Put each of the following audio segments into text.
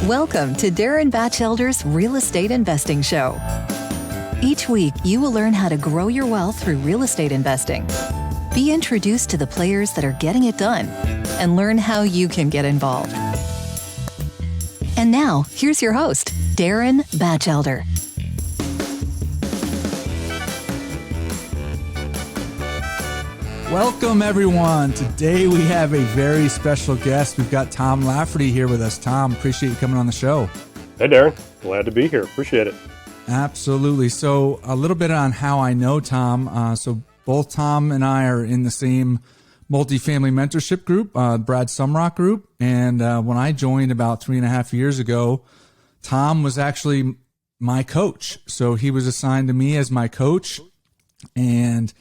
Welcome to Darin Batchelder's Real Estate Investing Show. Each week, you will learn how to grow your wealth through real estate investing. Be introduced to the players that are getting it done and learn how you can get involved. And now, here's your host, Darin Batchelder. Welcome, everyone. Today we have a very special guest. We've got Tom Lafferty here with us. Tom, appreciate you coming on the show. Hey, Darin. Glad to be here. Appreciate it. Absolutely. So a little bit on how I know Tom. So both Tom and I are in the same multifamily mentorship group, Brad Sumrock group. And when I joined about 3.5 years ago, Tom was actually my coach. So he was assigned to me as my coach. And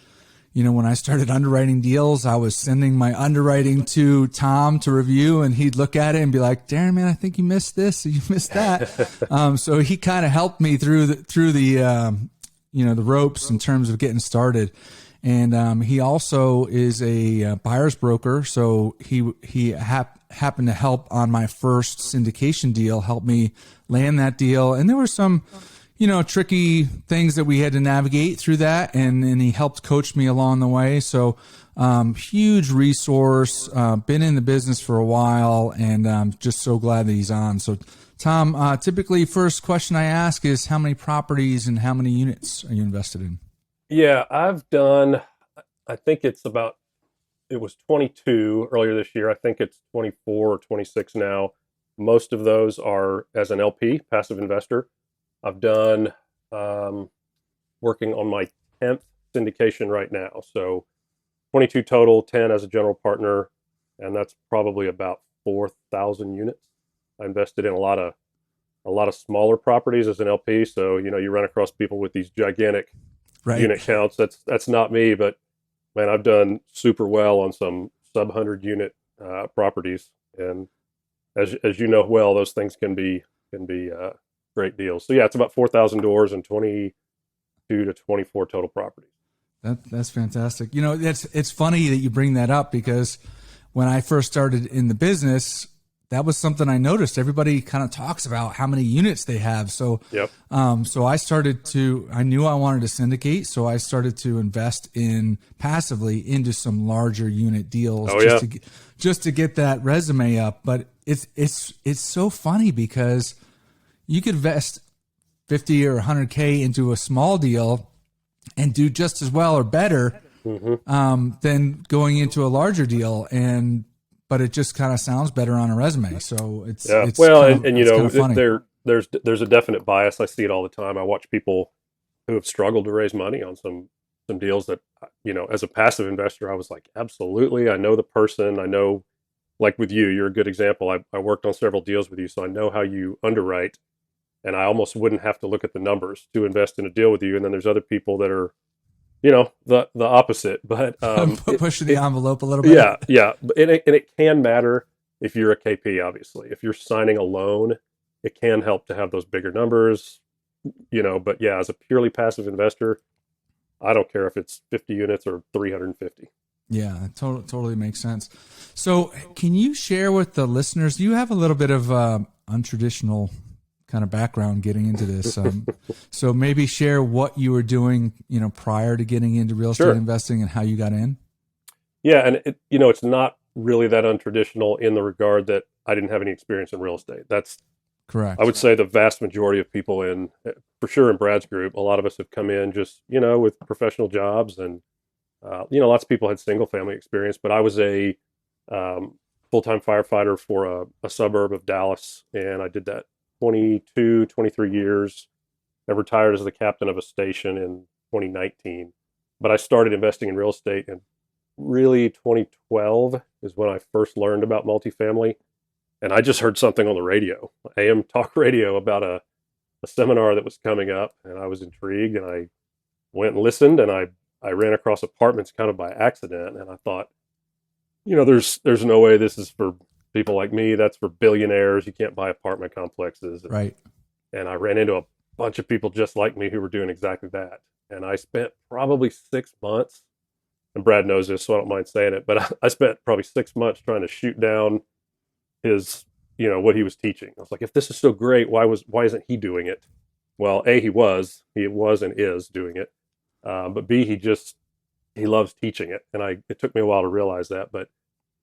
you know, when I started underwriting deals, I was sending my underwriting to Tom to review, and he'd look at it and be like, "Darin, man, I think you missed this, or you missed that." So he kind of helped me through the the ropes in terms of getting started. And he also is a buyer's broker, so he happened to help on my first syndication deal, help me land that deal, and there were some tricky things that we had to navigate through that. And he helped coach me along the way. So, huge resource, been in the business for a while, and just so glad that he's on. So Tom, typically first question I ask is how many properties and how many units are you invested in? Yeah, I've done, I think it was 22 earlier this year. I think it's 24 or 26 now. Most of those are as an LP, passive investor. I've done working on my 10th syndication right now. So 22 total, 10 as a general partner, and that's probably about 4,000 units. I invested in a lot of smaller properties as an LP. So, you run across people with these gigantic unit counts. That's not me, but man, I've done super well on some sub 100 unit properties. And as you know well, those things can be great deals. So yeah, it's about 4,000 doors and 22 to 24 total properties. That's fantastic. It's funny that you bring that up, because when I first started in the business, that was something I noticed. Everybody kind of talks about how many units they have. So, yep. So I knew I wanted to syndicate. So I started to invest passively into some larger unit deals just to get that resume up. But it's so funny because you could invest 50 or 100K into a small deal and do just as well or better than going into a larger deal. But it just kind of sounds better on a resume. So it's funny. There's a definite bias. I see it all the time. I watch people who have struggled to raise money on some deals that, as a passive investor, I was like, absolutely. I know the person. I know, like with you, you're a good example. I worked on several deals with you, so I know how you underwrite. And I almost wouldn't have to look at the numbers to invest in a deal with you. And then there's other people that are, the opposite. But pushing the envelope a little bit. Yeah. And it can matter if you're a KP, obviously. If you're signing a loan, it can help to have those bigger numbers, But yeah, as a purely passive investor, I don't care if it's 50 units or 350. Yeah, it totally makes sense. So can you share with the listeners, you have a little bit of untraditional kind of background getting into this. So maybe share what you were doing, prior to getting into real estate investing and how you got in. Yeah. And it's not really that untraditional in the regard that I didn't have any experience in real estate. That's correct. I would say the vast majority of people for sure in Brad's group, a lot of us have come in just, with professional jobs and, lots of people had single family experience, but I was a full-time firefighter for a suburb of Dallas. And I did that 23 years. I retired as the captain of a station in 2019, but I started investing in real estate in really 2012 is when I first learned about multifamily. And I just heard something on the radio, AM talk radio, about a seminar that was coming up, and I was intrigued, and I went and listened, and I ran across apartments kind of by accident, and I thought, there's no way this is for people like me. That's for billionaires. You can't buy apartment complexes. Right. And I ran into a bunch of people just like me who were doing exactly that. And I spent probably 6 months, and Brad knows this, so I don't mind saying it, but I spent probably 6 months trying to shoot down his what he was teaching. I was like, if this is so great, why isn't he doing it? Well, A, he was and is doing it. But B, he loves teaching it. And it took me a while to realize that, but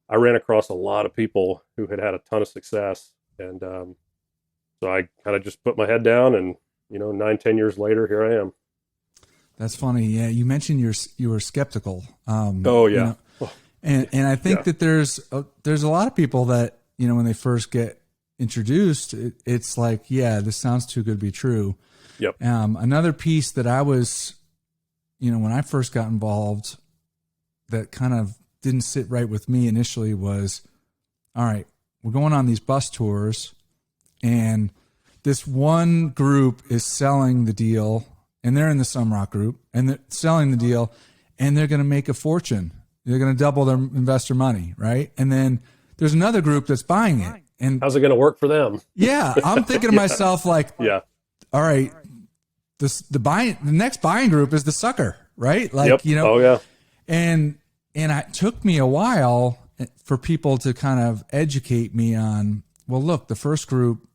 I ran across a lot of people who had a ton of success. And so I kind of just put my head down, and 9-10 years later, here I am. That's funny. Yeah. You mentioned you were skeptical. Oh yeah. And I think that there's a lot of people that, when they first get introduced, it's like, yeah, this sounds too good to be true. Yep. Another piece that I was, when I first got involved, that kind of didn't sit right with me initially was, all right, we're going on these bus tours, and this one group is selling the deal, and they're in the Sunrock group, and they're selling the deal, and they're going to make a fortune. They're going to double their investor money, right? And then there's another group that's buying it. And how's it going to work for them? Yeah, I'm thinking to myself, like, yeah, all right, the next buying group is the sucker, right? Like, yep. Oh yeah. And it took me a while for people to kind of educate me on, well, look, the first group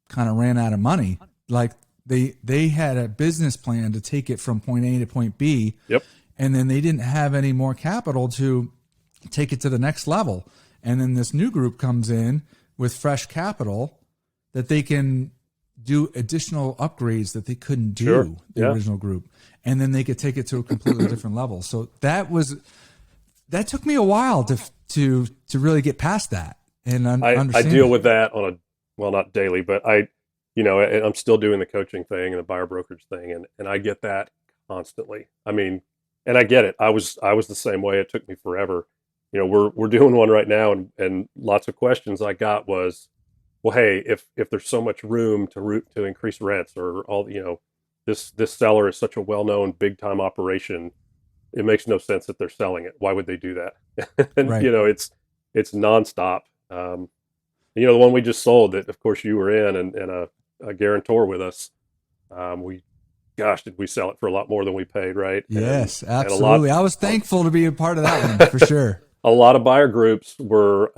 kind of ran out of money. Like they had a business plan to take it from point A to point B. Yep. And then they didn't have any more capital to take it to the next level. And then this new group comes in with fresh capital that they can do additional upgrades that they couldn't do, sure. the original group. And then they could take it to a completely different level. So that took me a while to really get past that. And I deal with that not daily, but I'm still doing the coaching thing and the buyer brokerage thing. And I get that constantly. I mean, and I get it. I was the same way. It took me forever. We're doing one right now, and lots of questions I got was, well, hey, if there's so much room to increase rents, or all, this seller is such a well-known big time operation, it makes no sense that they're selling it. Why would they do that? And right. It's nonstop. The one we just sold, that of course you were in, and a guarantor with us. Did we sell it for a lot more than we paid, right? Yes, absolutely. I was thankful to be a part of that one, for sure. A lot of buyer groups were,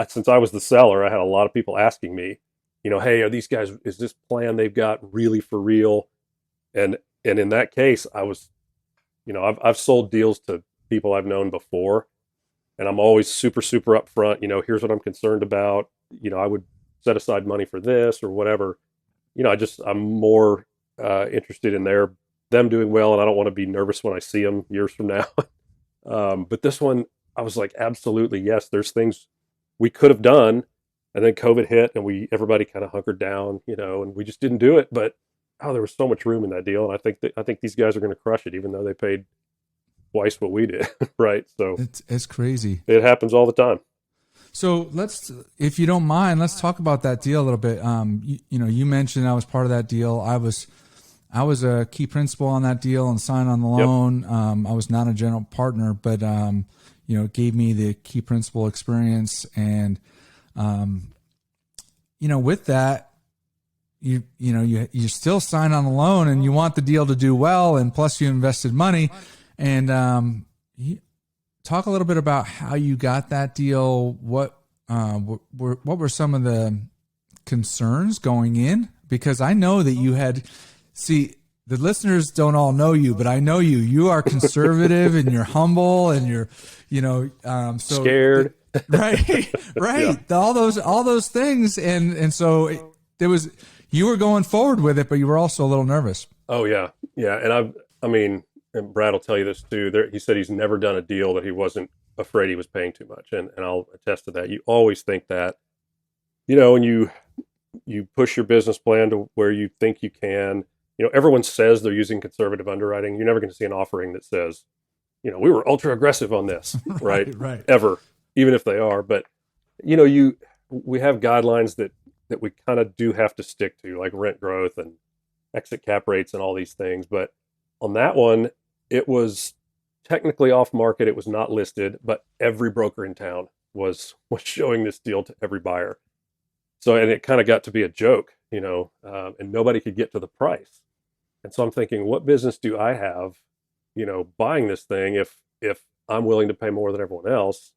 since I was the seller, I had a lot of people asking me, hey, are these guys, is this plan they've got really for real? And in that case, I was, I've sold deals to people I've known before, and I'm always super, super upfront. Here's what I'm concerned about. I would set aside money for this or whatever. I'm more interested in them doing well, and I don't want to be nervous when I see them years from now. But this one, I was like, absolutely, yes, there's things we could have done, and then COVID hit, and everybody kind of hunkered down, and we just didn't do it. But there was so much room in that deal, and I think these guys are going to crush it, even though they paid twice what we did, right? So it's crazy. It happens all the time. So if you don't mind, let's talk about that deal a little bit. You mentioned I was part of that deal. I was a key principal on that deal and signed on the loan. Yep. I was not a general partner, but it gave me the key principal experience. And with that, you still sign on the loan, and you want the deal to do well, and plus you invested money. And talk a little bit about how you got that deal. What were some of the concerns going in? Because I know that you had. See, the listeners don't all know you, but I know you. You are conservative and you're humble, and you're, scared. Right. Yeah. All those things, and so you were going forward with it, but you were also a little nervous. Oh yeah, and and Brad will tell you this too. He said he's never done a deal that he wasn't afraid he was paying too much, and I'll attest to that. You always think that, when you push your business plan to where you think you can. Everyone says they're using conservative underwriting. You're never going to see an offering that says, we were ultra aggressive on this, right? Right. Ever, even if they are. But, we have guidelines that we kind of do have to stick to, like rent growth and exit cap rates and all these things. But on that one, it was technically off market. It was not listed, but every broker in town was showing this deal to every buyer. So, and it kind of got to be a joke, and nobody could get to the price. And so I'm thinking, what business do I have, buying this thing if I'm willing to pay more than everyone else?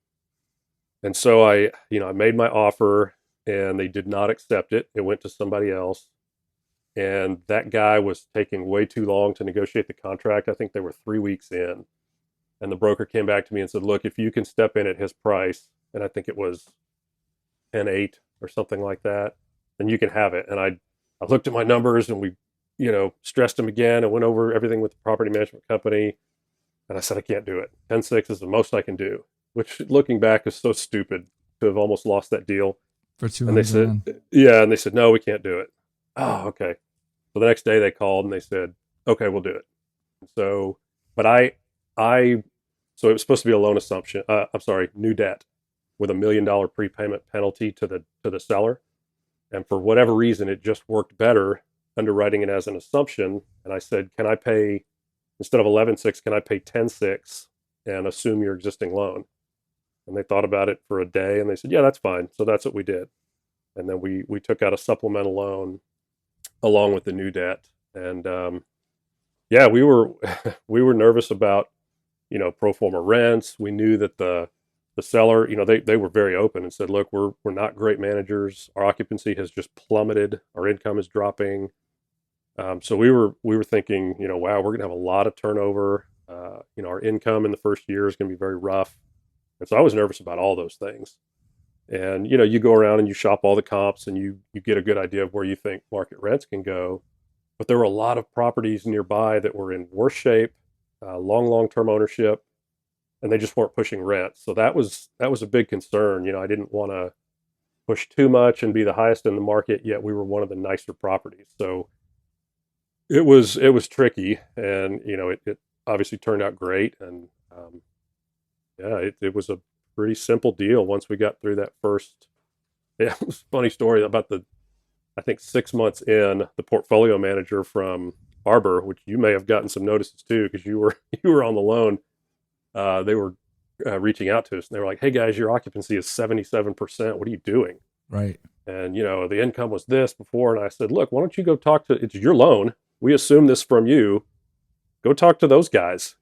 And so I made my offer. and they did not accept it. It went to somebody else. And that guy was taking way too long to negotiate the contract. I think they were 3 weeks in. And the broker came back to me and said, look, if you can step in at his price, and I think it was 10.8 or something like that, then you can have it. And I looked at my numbers, and we, stressed them again and went over everything with the property management company. And I said, I can't do it. 10.6 is the most I can do, which looking back is so stupid to have almost lost that deal. For 200. And they said, yeah. And they said, no, we can't do it. Oh, okay. So the next day they called and they said, okay, we'll do it. So, but so it was supposed to be a loan assumption. New debt with $1 million prepayment penalty to the seller. And for whatever reason, it just worked better underwriting it as an assumption. And I said, can I pay, instead of 11.6, can I pay 10.6 and assume your existing loan? And they thought about it for a day and they said, yeah, that's fine. So that's what we did. And then we took out a supplemental loan along with the new debt. And we were nervous about, pro forma rents. We knew that the seller, they were very open and said, look, we're not great managers. Our occupancy has just plummeted. Our income is dropping. So we were thinking, wow, we're gonna have a lot of turnover. Our income in the first year is gonna be very rough. And so I was nervous about all those things. And, you go around and you shop all the comps and you get a good idea of where you think market rents can go. But there were a lot of properties nearby that were in worse shape, long-term ownership, and they just weren't pushing rent. So that was a big concern. I didn't want to push too much and be the highest in the market, yet we were one of the nicer properties. So it was tricky, and, it obviously turned out great. And it was a pretty simple deal once we got through that first. Yeah, it was a funny story about I think 6 months in, the portfolio manager from Arbor, which you may have gotten some notices too, because you were on the loan. They were reaching out to us and they were like, hey guys, your occupancy is 77%. What are you doing? Right. And, the income was this before. And I said, look, why don't you go talk to, it's your loan. We assume this from you. Go talk to those guys.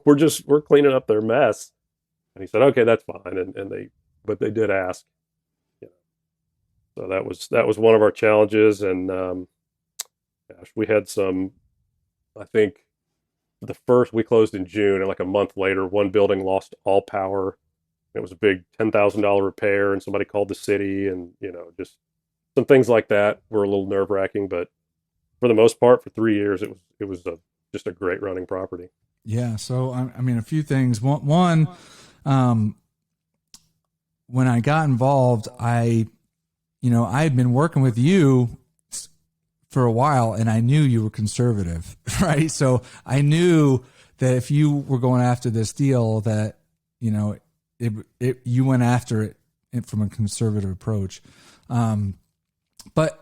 We're cleaning up their mess. And he said, okay, that's fine. But they did ask. So that was one of our challenges. And we had some, I think we closed in June, and like a month later, one building lost all power. It was a big $10,000 repair, and somebody called the city, and just some things like that were a little nerve wracking. But for the most part, for 3 years, it was just a great running property. Yeah. So I mean, a few things. One, when I got involved, I had been working with you for a while, and I knew you were conservative, right? So I knew that if you were going after this deal, that you went after it from a conservative approach. But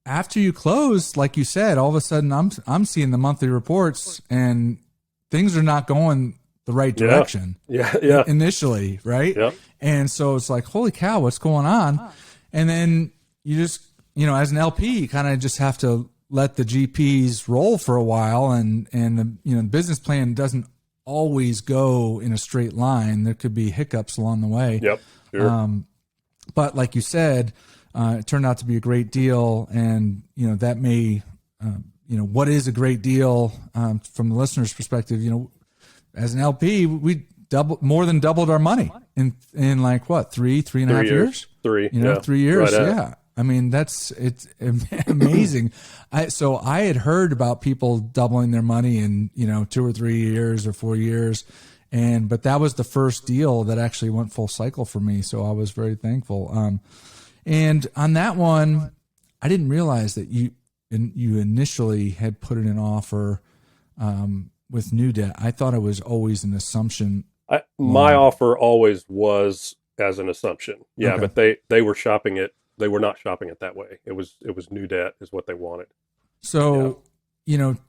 after you closed, like you said, all of a sudden I'm seeing the monthly reports, and things are not going the right direction. Yeah. Initially, right? Yeah. And so it's like, holy cow, what's going on? And then you just, as an LP, you kind of just have to let the GPs roll for a while, and the business plan doesn't always go in a straight line. There could be hiccups along the way. Yep. Sure. But like you said, it turned out to be a great deal, and that may, what is a great deal from the listener's perspective. As an LP, we more than doubled our money in like what, three and a half years? 3 years. Right. Yeah. I mean, it's amazing. So I had heard about people doubling their money in, 2 or 3 years or 4 years. But that was the first deal that actually went full cycle for me. So I was very thankful. And on that one, I didn't realize that you initially had put in an offer, with new debt. I thought it was always an assumption. My offer always was as an assumption. Yeah. Okay. But they were shopping it. They were not shopping it that way. It was new debt is what they wanted. So,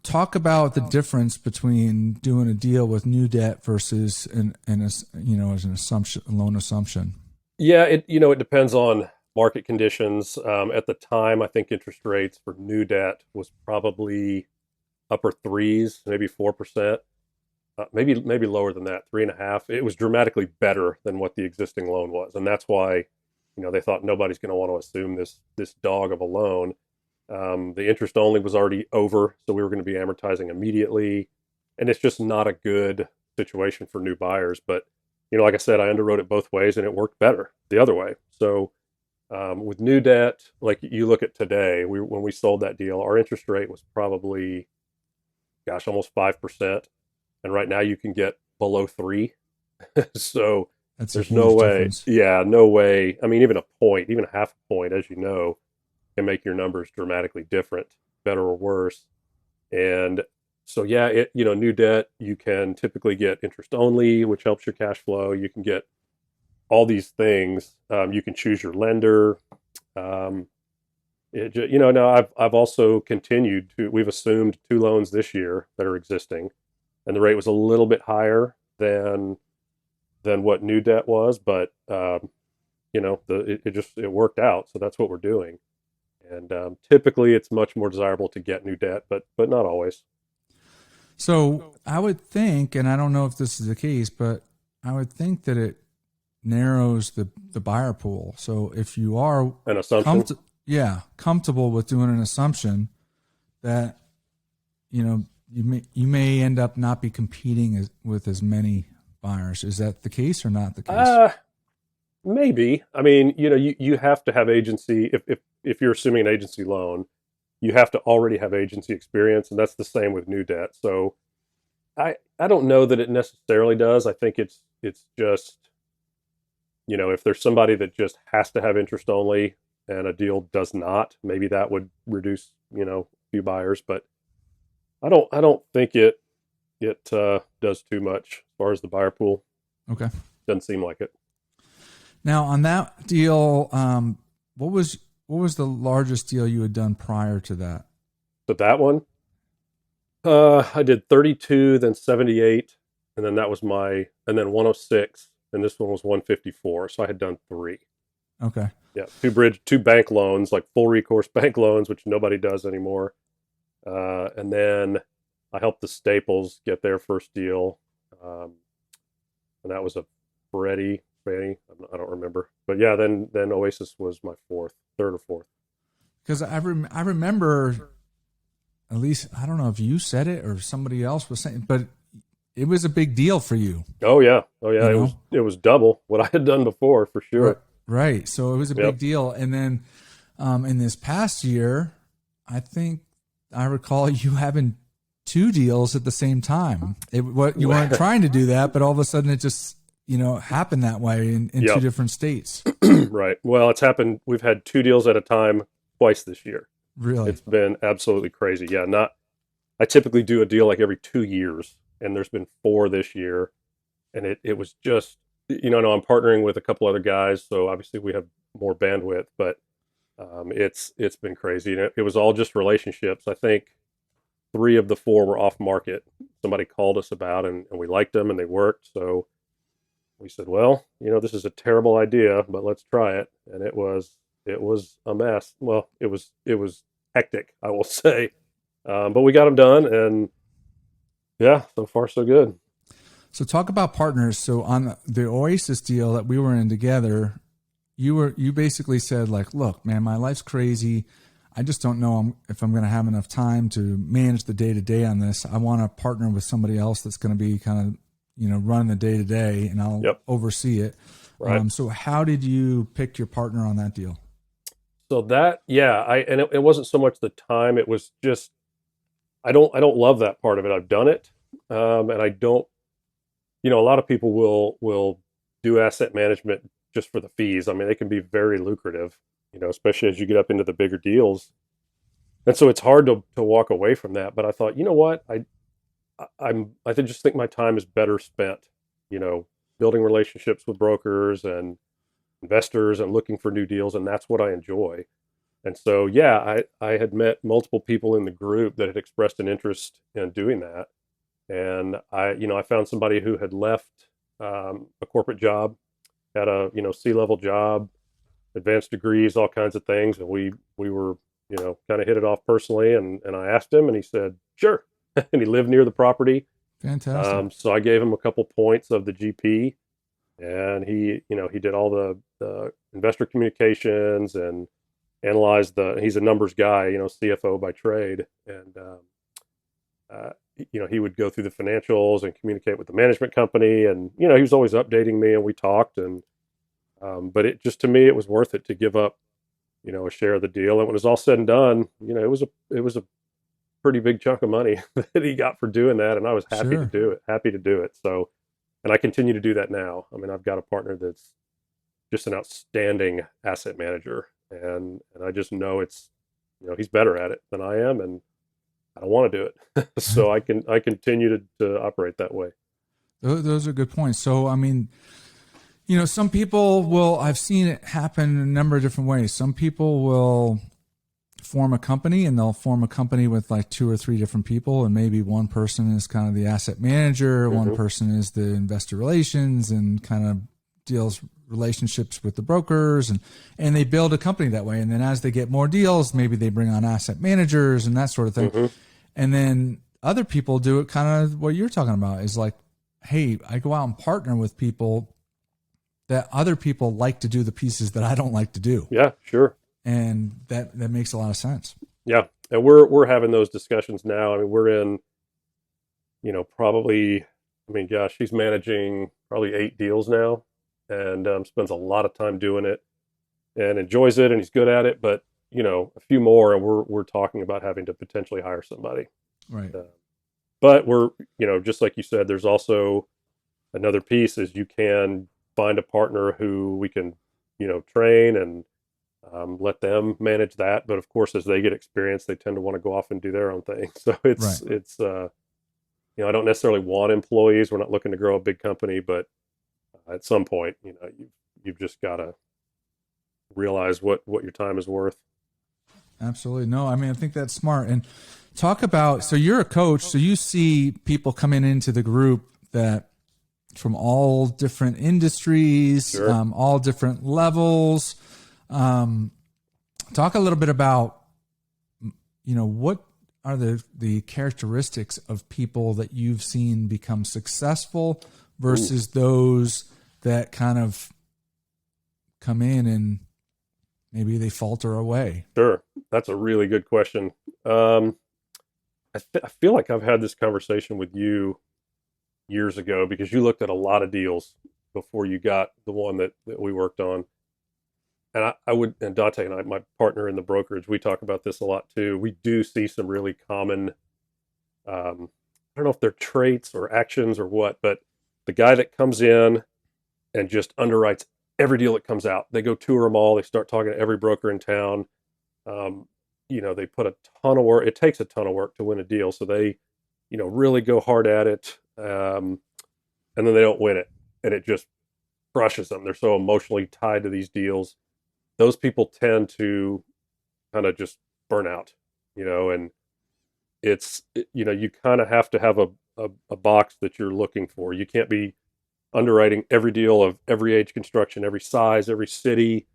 talk about the difference between doing a deal with new debt versus as an assumption, a loan assumption. Yeah, it depends on market conditions. At the time, I think interest rates for new debt was probably upper threes, maybe 4%, maybe lower than that, 3.5%. It was dramatically better than what the existing loan was, and that's why they thought nobody's going to want to assume this dog of a loan. The interest only was already over, so we were going to be amortizing immediately, and it's just not a good situation for new buyers. But like I said, I underwrote it both ways, and it worked better the other way. So with new debt, like you look at today, when we sold that deal, our interest rate was probably, gosh, almost 5%, and right now you can get below 3. So there's no way. Difference. Yeah, no way. I mean, even a point, even a half a point, as you know, can make your numbers dramatically different, better or worse. And so, yeah, new debt, you can typically get interest only, which helps your cash flow. You can get all these things. You can choose your lender. Now I've also continued we've assumed 2 loans this year that are existing, and the rate was a little bit higher than what new debt was, but it worked out. So that's what we're doing. And typically it's much more desirable to get new debt, but not always. So I would think, and I don't know if this is the case, but I would think that it narrows the buyer pool. So if you are an assumption, comfortable with doing an assumption that, you may end up not be competing with as many buyers. Is that the case or not the case? Maybe. I mean, you have to have agency. If you're assuming an agency loan, you have to already have agency experience, and that's the same with new debt. So I don't know that it necessarily does. I think it's just, if there's somebody that just has to have interest only and a deal does not, maybe that would reduce, a few buyers, but I don't think it does too much as far as the buyer pool. Okay. Doesn't seem like it. Now on that deal, what was the largest deal you had done prior to that? But that one, I did 32, then 78, and then and then 106, and this one was 154. So I had done 3. Okay. Yeah, 2 bank loans, like full recourse bank loans, which nobody does anymore. And then I helped the Staples get their first deal, and that was a Fannie. I don't remember, but yeah, then Oasis was my third or fourth. Because I remember, at least I don't know if you said it or somebody else was saying, but it was a big deal for you. Oh yeah. It was double what I had done before, for sure. Right. So it was a big deal. And then in this past year, I think I recall you having 2 deals at the same time. You weren't trying to do that, but all of a sudden it just happened that way in 2 different states. Right. Well, it's happened. We've had 2 deals at a time twice this year. Really? It's been absolutely crazy. Yeah. I typically do a deal like every 2 years, and there's been 4 this year. And it was just, I'm partnering with a couple other guys, so obviously we have more bandwidth, but it's been crazy. And it was all just relationships. I think 3 of the 4 were off market. Somebody called us about, and we liked them and they worked. So we said, well, this is a terrible idea, but let's try it. And it was a mess. Well, it was hectic, I will say. But we got them done, and yeah, so far so good. So talk about partners. So on the Oasis deal that we were in together, you basically said, like, look, man, my life's crazy. I just don't know if I'm going to have enough time to manage the day-to-day on this. I want to partner with somebody else that's going to be kind of, running the day-to-day, and I'll oversee it. Right. So how did you pick your partner on that deal? So that, it wasn't so much the time. It was just, I don't love that part of it. I've done it. And I don't, a lot of people will do asset management just for the fees. I mean, they can be very lucrative, especially as you get up into the bigger deals. And so it's hard to walk away from that. But I thought, you know what? I just think my time is better spent, building relationships with brokers and investors and looking for new deals. And that's what I enjoy. And so, I had met multiple people in the group that had expressed an interest in doing that. And I found somebody who had left a corporate job, had a, C-level job, advanced degrees, all kinds of things. And we were, kind of hit it off personally. And I asked him, and he said, sure. And he lived near the property. Fantastic. So I gave him a couple points of the GP, and he did all the the investor communications and analyze he's a numbers guy, CFO by trade. And, he would go through the financials and communicate with the management company. And, he was always updating me, and we talked. And, but to me, it was worth it to give up, a share of the deal. And when it was all said and done, it was a pretty big chunk of money that he got for doing that. And I was happy to do it. So, and I continue to do that now. I mean, I've got a partner that's just an outstanding asset manager, and I just know he's better at it than I am, and I don't want to do it. So I continue to operate that way. Those are good points. So, I mean, some people I've seen it happen in a number of different ways. Some people will form a company, and they'll form a company with like 2 or 3 different people, and maybe one person is kind of the asset manager, one person is the investor relations and kind of deals relationships with the brokers, and they build a company that way. And then as they get more deals, maybe they bring on asset managers and that sort of thing. And then other people do it kind of what you're talking about, is like, hey, I go out and partner with people that other people like to do the pieces that I don't like to do. Yeah, sure. And that makes a lot of sense. Yeah. And we're having those discussions now. I mean, we're in, probably, gosh, he's managing probably 8 deals now, and spends a lot of time doing it and enjoys it, and he's good at it. But, a few more, and we're talking about having to potentially hire somebody. Right. But we're, just like you said, there's also another piece is you can find a partner who we can, train and let them manage that. But of course, as they get experience, they tend to want to go off and do their own thing. So it's I don't necessarily want employees. We're not looking to grow a big company, but at some point, you've just got to realize what your time is worth. Absolutely. No, I think that's smart. And talk about, so you're a coach, so you see people coming into the group that from all different industries, Sure. All different levels. Talk a little bit about, what are the characteristics of people that you've seen become successful versus those that kind of come in and maybe they falter away? Sure. That's a really good question. I feel like I've had this conversation with you years ago, because you looked at a lot of deals before you got the one that we worked on. And and Dante and I, my partner in the brokerage, we talk about this a lot too. We do see some really common, I don't know if they're traits or actions or what, but the guy that comes in and just underwrites every deal that comes out. They go tour them all. They start talking to every broker in town. They put a ton of work. It takes a ton of work to win a deal. So they, really go hard at it. And then they don't win it, and it just crushes them. They're so emotionally tied to these deals. Those people tend to kind of just burn out, and you kind of have to have a box that you're looking for. You can't be underwriting every deal of every age construction, every size, every city.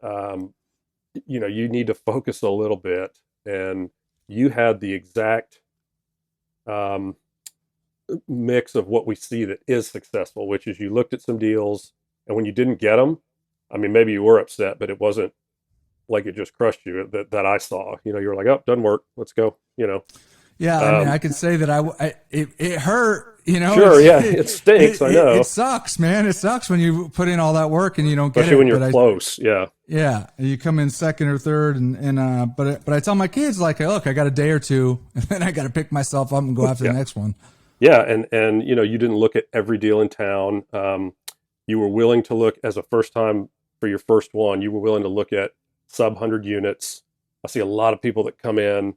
You need to focus a little bit, and you had the exact mix of what we see that is successful, which is you looked at some deals, and when you didn't get them, maybe you were upset, but it wasn't like it just crushed you that I saw. You were like, oh, doesn't work. Let's go. Yeah, I could say that it hurt. Sure, yeah, it stinks. I know it sucks, man. It sucks when you put in all that work and you don't get it. Especially when you're close. Yeah, you come in second or third, but I tell my kids, like, look, I got a day or two, and then I got to pick myself up and go after the next one. Yeah, and you didn't look at every deal in town. You were willing to look as a first time for your first one. You were willing to look at sub 100 units. I see a lot of people that come in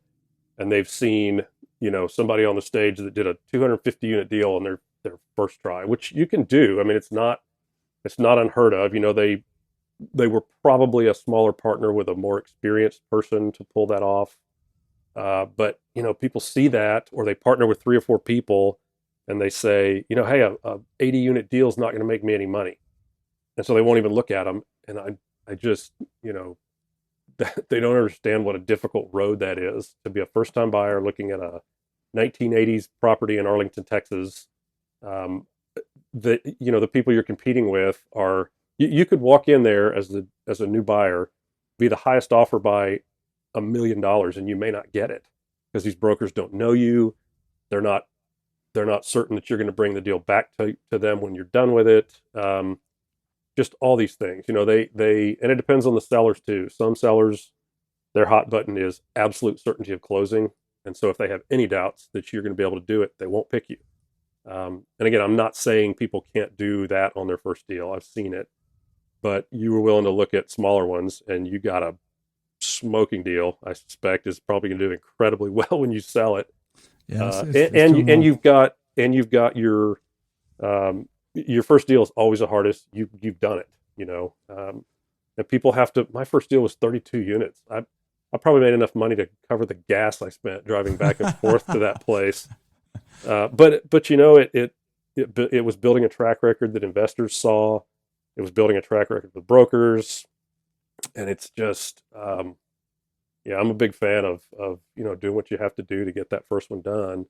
and they've seen, somebody on the stage that did a 250 unit deal on their first try, which you can do. It's not unheard of. They were probably a smaller partner with a more experienced person to pull that off. But people see that, or they partner with 3 or 4 people and they say, hey, a 80 unit deal is not going to make me any money. And so they won't even look at them. And I just, they don't understand what a difficult road that is to be a first time buyer looking at a 1980s property in Arlington, Texas. The people you're competing with are You could walk in there as a new buyer, be the highest offer by $1 million, and you may not get it because these brokers don't know you. They're not certain that you're going to bring the deal back to them when you're done with it. Just all these things, they and it depends on the sellers too. Some sellers, their hot button is absolute certainty of closing. And so if they have any doubts that you're going to be able to do it, they won't pick you. And again, I'm not saying people can't do that on their first deal. I've seen it, but you were willing to look at smaller ones, and you got a smoking deal. I suspect is probably going to do incredibly well when you sell it. Yeah, and you've got your first deal is always the hardest. You've done it, and people have to. My first deal was 32 units. I probably made enough money to cover the gas I spent driving back and forth to that place. But it was building a track record that investors saw. It was building a track record with brokers, and it's just, I'm a big fan of doing what you have to do to get that first one done.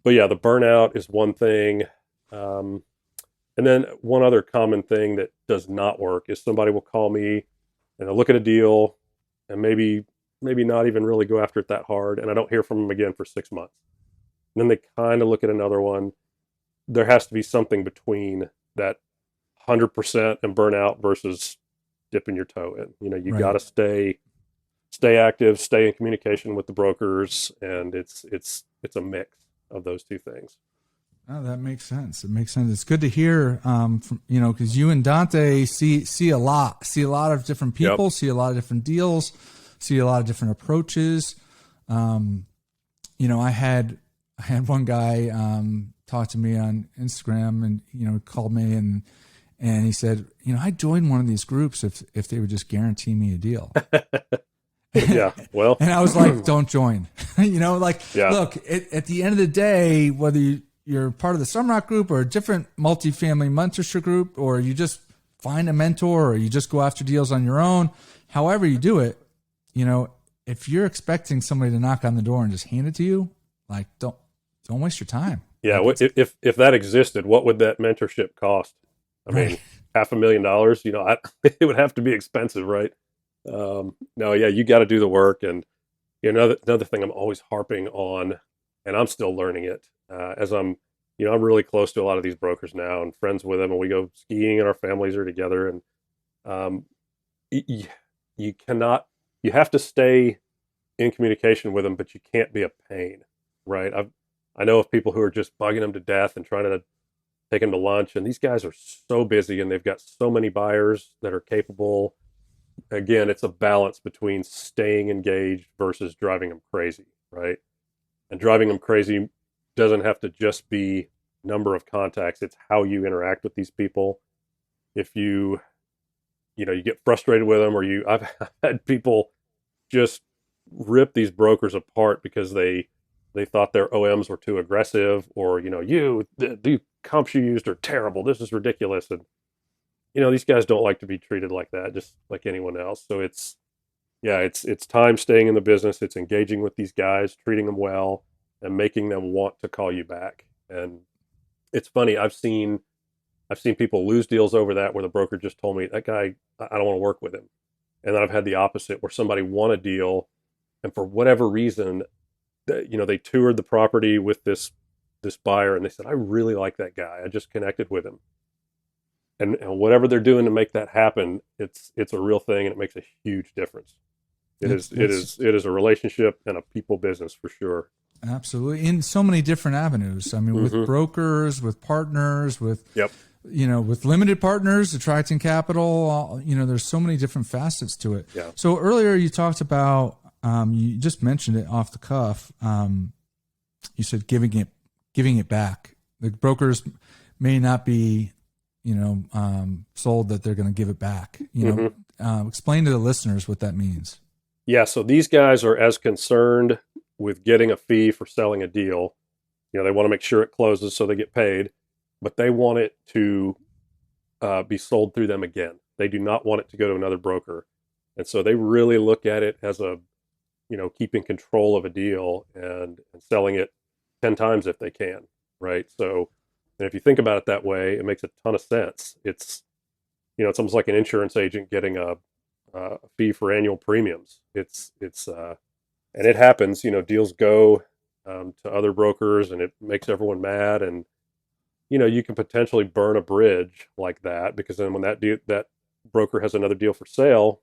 But yeah, the burnout is one thing. And then one other common thing that does not work is somebody will call me and they'll look at a deal and maybe not even really go after it that hard, and I don't hear from them again for 6 months. And then they kind of look at another one. There has to be something between that 100% and burnout versus dipping your toe in. You Right. got to stay active, stay in communication with the brokers, and it's a mix of those two things. Oh, that makes sense. It makes sense. It's good to hear, because you and Dante see a lot of different people, Yep. see a lot of different deals, see a lot of different approaches. I had one guy talk to me on Instagram, and called me and he said, I joined one of these groups if they would just guarantee me a deal. Yeah, well, And I was like, don't join. Yeah. Look, at the end of the day, whether you're part of the Sunrock group or a different multifamily mentorship group, or you just find a mentor, or you just go after deals on your own, however you do it, if you're expecting somebody to knock on the door and just hand it to you, like, don't waste your time. Yeah, if that existed, what would that mentorship cost? I mean, $500,000. It would have to be expensive, right? No, yeah, you got to do the work. And another thing I'm always harping on, and I'm still learning it, as I'm really close to a lot of these brokers now and friends with them, and we go skiing and our families are together. And you have to stay in communication with them, but you can't be a pain, right? I know of people who are just bugging them to death and trying to take them to lunch, and these guys are so busy and they've got so many buyers that are capable. Again, it's a balance between staying engaged versus driving them crazy, right? And driving them crazy doesn't have to just be number of contacts. It's how you interact with these people. If you get frustrated with them, or I've had people just rip these brokers apart because they thought their OMs were too aggressive, or the comps you used are terrible. This is ridiculous. And these guys don't like to be treated like that, just like anyone else. So it's time staying in the business. It's engaging with these guys, treating them well, and making them want to call you back. And it's funny, I've seen people lose deals over that, where the broker just told me, that guy, I don't want to work with him. And then I've had the opposite, where somebody won a deal, and for whatever reason, they toured the property with this buyer, and they said, I really like that guy. I just connected with him. And whatever they're doing to make that happen, it's a real thing, and it makes a huge difference. It is a relationship and a people business for sure. Absolutely. In so many different avenues. I mean, with brokers, with partners, with, Yep. With limited partners, attracting capital, there's so many different facets to it. Yeah. So earlier you talked about, you just mentioned it off the cuff. You said giving it back. The brokers may not be, sold that they're going to give it back. Explain to the listeners what that means. Yeah. So these guys are as concerned with getting a fee for selling a deal. They want to make sure it closes so they get paid, but they want it to be sold through them again. They do not want it to go to another broker. And so they really look at it as keeping control of a deal and selling it 10 times if they can, right? So, and if you think about it that way, it makes a ton of sense. It's it's almost like an insurance agent getting a fee for annual premiums. And it happens, deals go to other brokers and it makes everyone mad. And, you can potentially burn a bridge like that, because then when that broker has another deal for sale,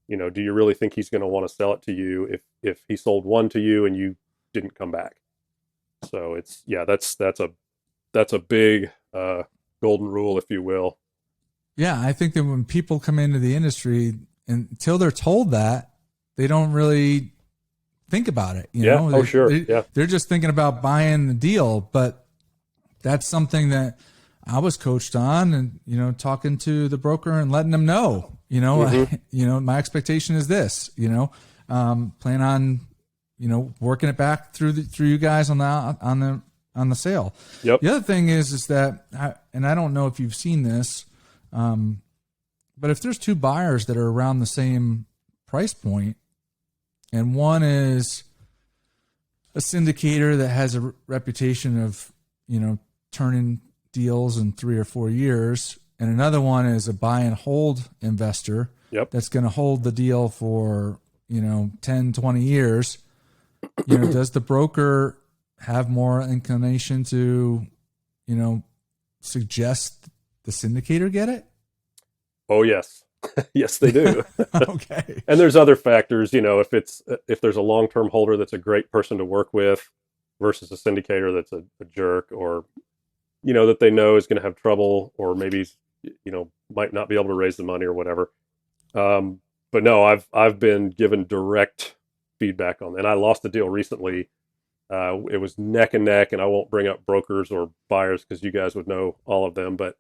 do you really think he's going to want to sell it to you if he sold one to you and you didn't come back? So that's a big golden rule, if you will. Yeah, I think that when people come into the industry, until they're told that, they don't really think about it. You know? Oh, sure. Yeah. They're just thinking about buying the deal. But that's something that I was coached on, and, talking to the broker and letting them know, my expectation is this, plan on, working it back through you guys on the sale. Yep. The other thing is that, and I don't know if you've seen this, but if there's two buyers that are around the same price point, and one is a syndicator that has a reputation of, turning deals in 3 or 4 years, and another one is a buy and hold investor, yep, that's going to hold the deal for, 10, 20 years, does the broker have more inclination to, suggest the syndicator get it? Oh, yes. Yes, they do. Okay. And there's other factors, if there's a long-term holder that's a great person to work with versus a syndicator that's a jerk, or, that they know is going to have trouble, or maybe, might not be able to raise the money or whatever. But no, I've been given direct feedback on that. And I lost a deal recently. It was neck and neck, and I won't bring up brokers or buyers because you guys would know all of them, but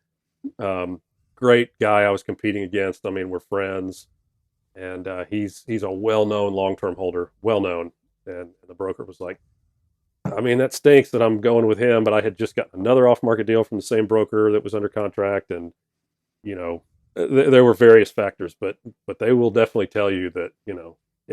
great guy I was competing against. I mean, we're friends, and he's a well-known long-term holder, well-known. And the broker was like, I mean, that stinks that I'm going with him, but I had just gotten another off-market deal from the same broker that was under contract, and there were various factors, but they will definitely tell you that,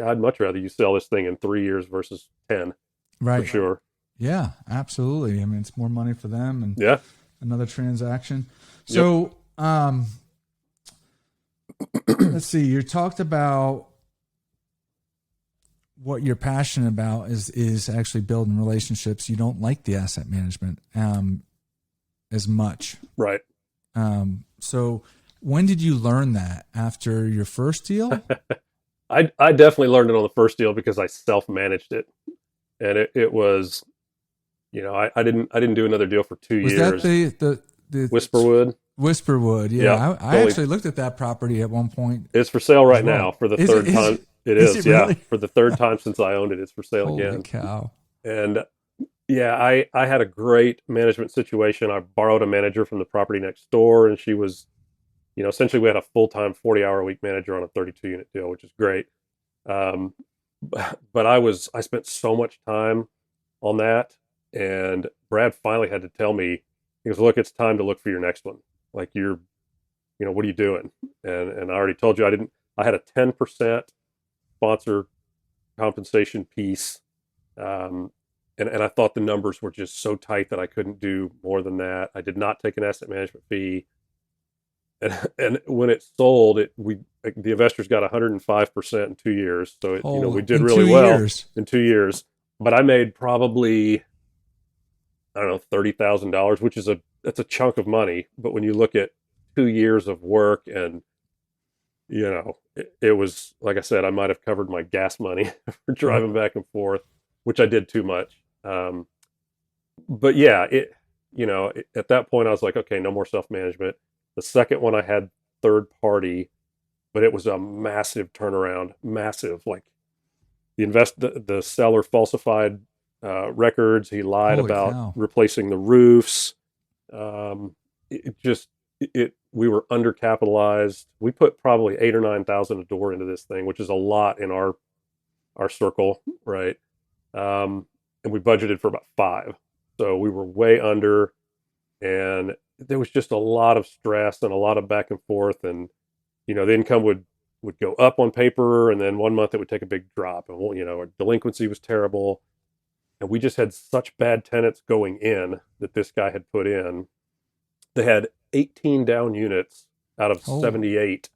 I'd much rather you sell this thing in 3 years versus 10. Right. For sure. Yeah, absolutely. I mean, it's more money for them, and yeah, another transaction. So, let's see, you talked about what you're passionate about is actually building relationships. You don't like the asset management as much. Right. So when did you learn that? After your first deal? I definitely learned it on the first deal because I self-managed it. And it was, I didn't do another deal for 2 years. Was that the Whisperwood? Whisperwood, yeah. I actually looked at that property at one point. It's for sale right now for the third time. It is, really? For the third time since I owned it, it's for sale again. Holy cow. And I had a great management situation. I borrowed a manager from the property next door, and she was, essentially we had a full-time 40-hour-a-week manager on a 32-unit deal, which is great. But I spent so much time on that, and Brad finally had to tell me, he goes, look, it's time to look for your next one. Like, what are you doing? And I already told you I had a 10% sponsor compensation piece. And I thought the numbers were just so tight that I couldn't do more than that. I did not take an asset management fee. And when it sold, the investors got 105% in 2 years. So we did really well in 2 years. But I made probably, I don't know, $30,000, which is that's a chunk of money. But when you look at 2 years of work, and it was, like I said, I might have covered my gas money for driving back and forth, which I did too much. But yeah, at that point I was like, okay, no more self-management. The second one I had third party, but it was a massive turnaround, massive. Like the seller falsified records. He lied about replacing the roofs. We were undercapitalized. We put probably $8,000 or $9,000 a door into this thing, which is a lot in our circle, right? And we budgeted for about $5 million, so we were way under, and there was just a lot of stress and a lot of back and forth, and the income would go up on paper, and then one month it would take a big drop, and our delinquency was terrible, and we just had such bad tenants going in that this guy had put in. They had 18 down units out of Oh, 78.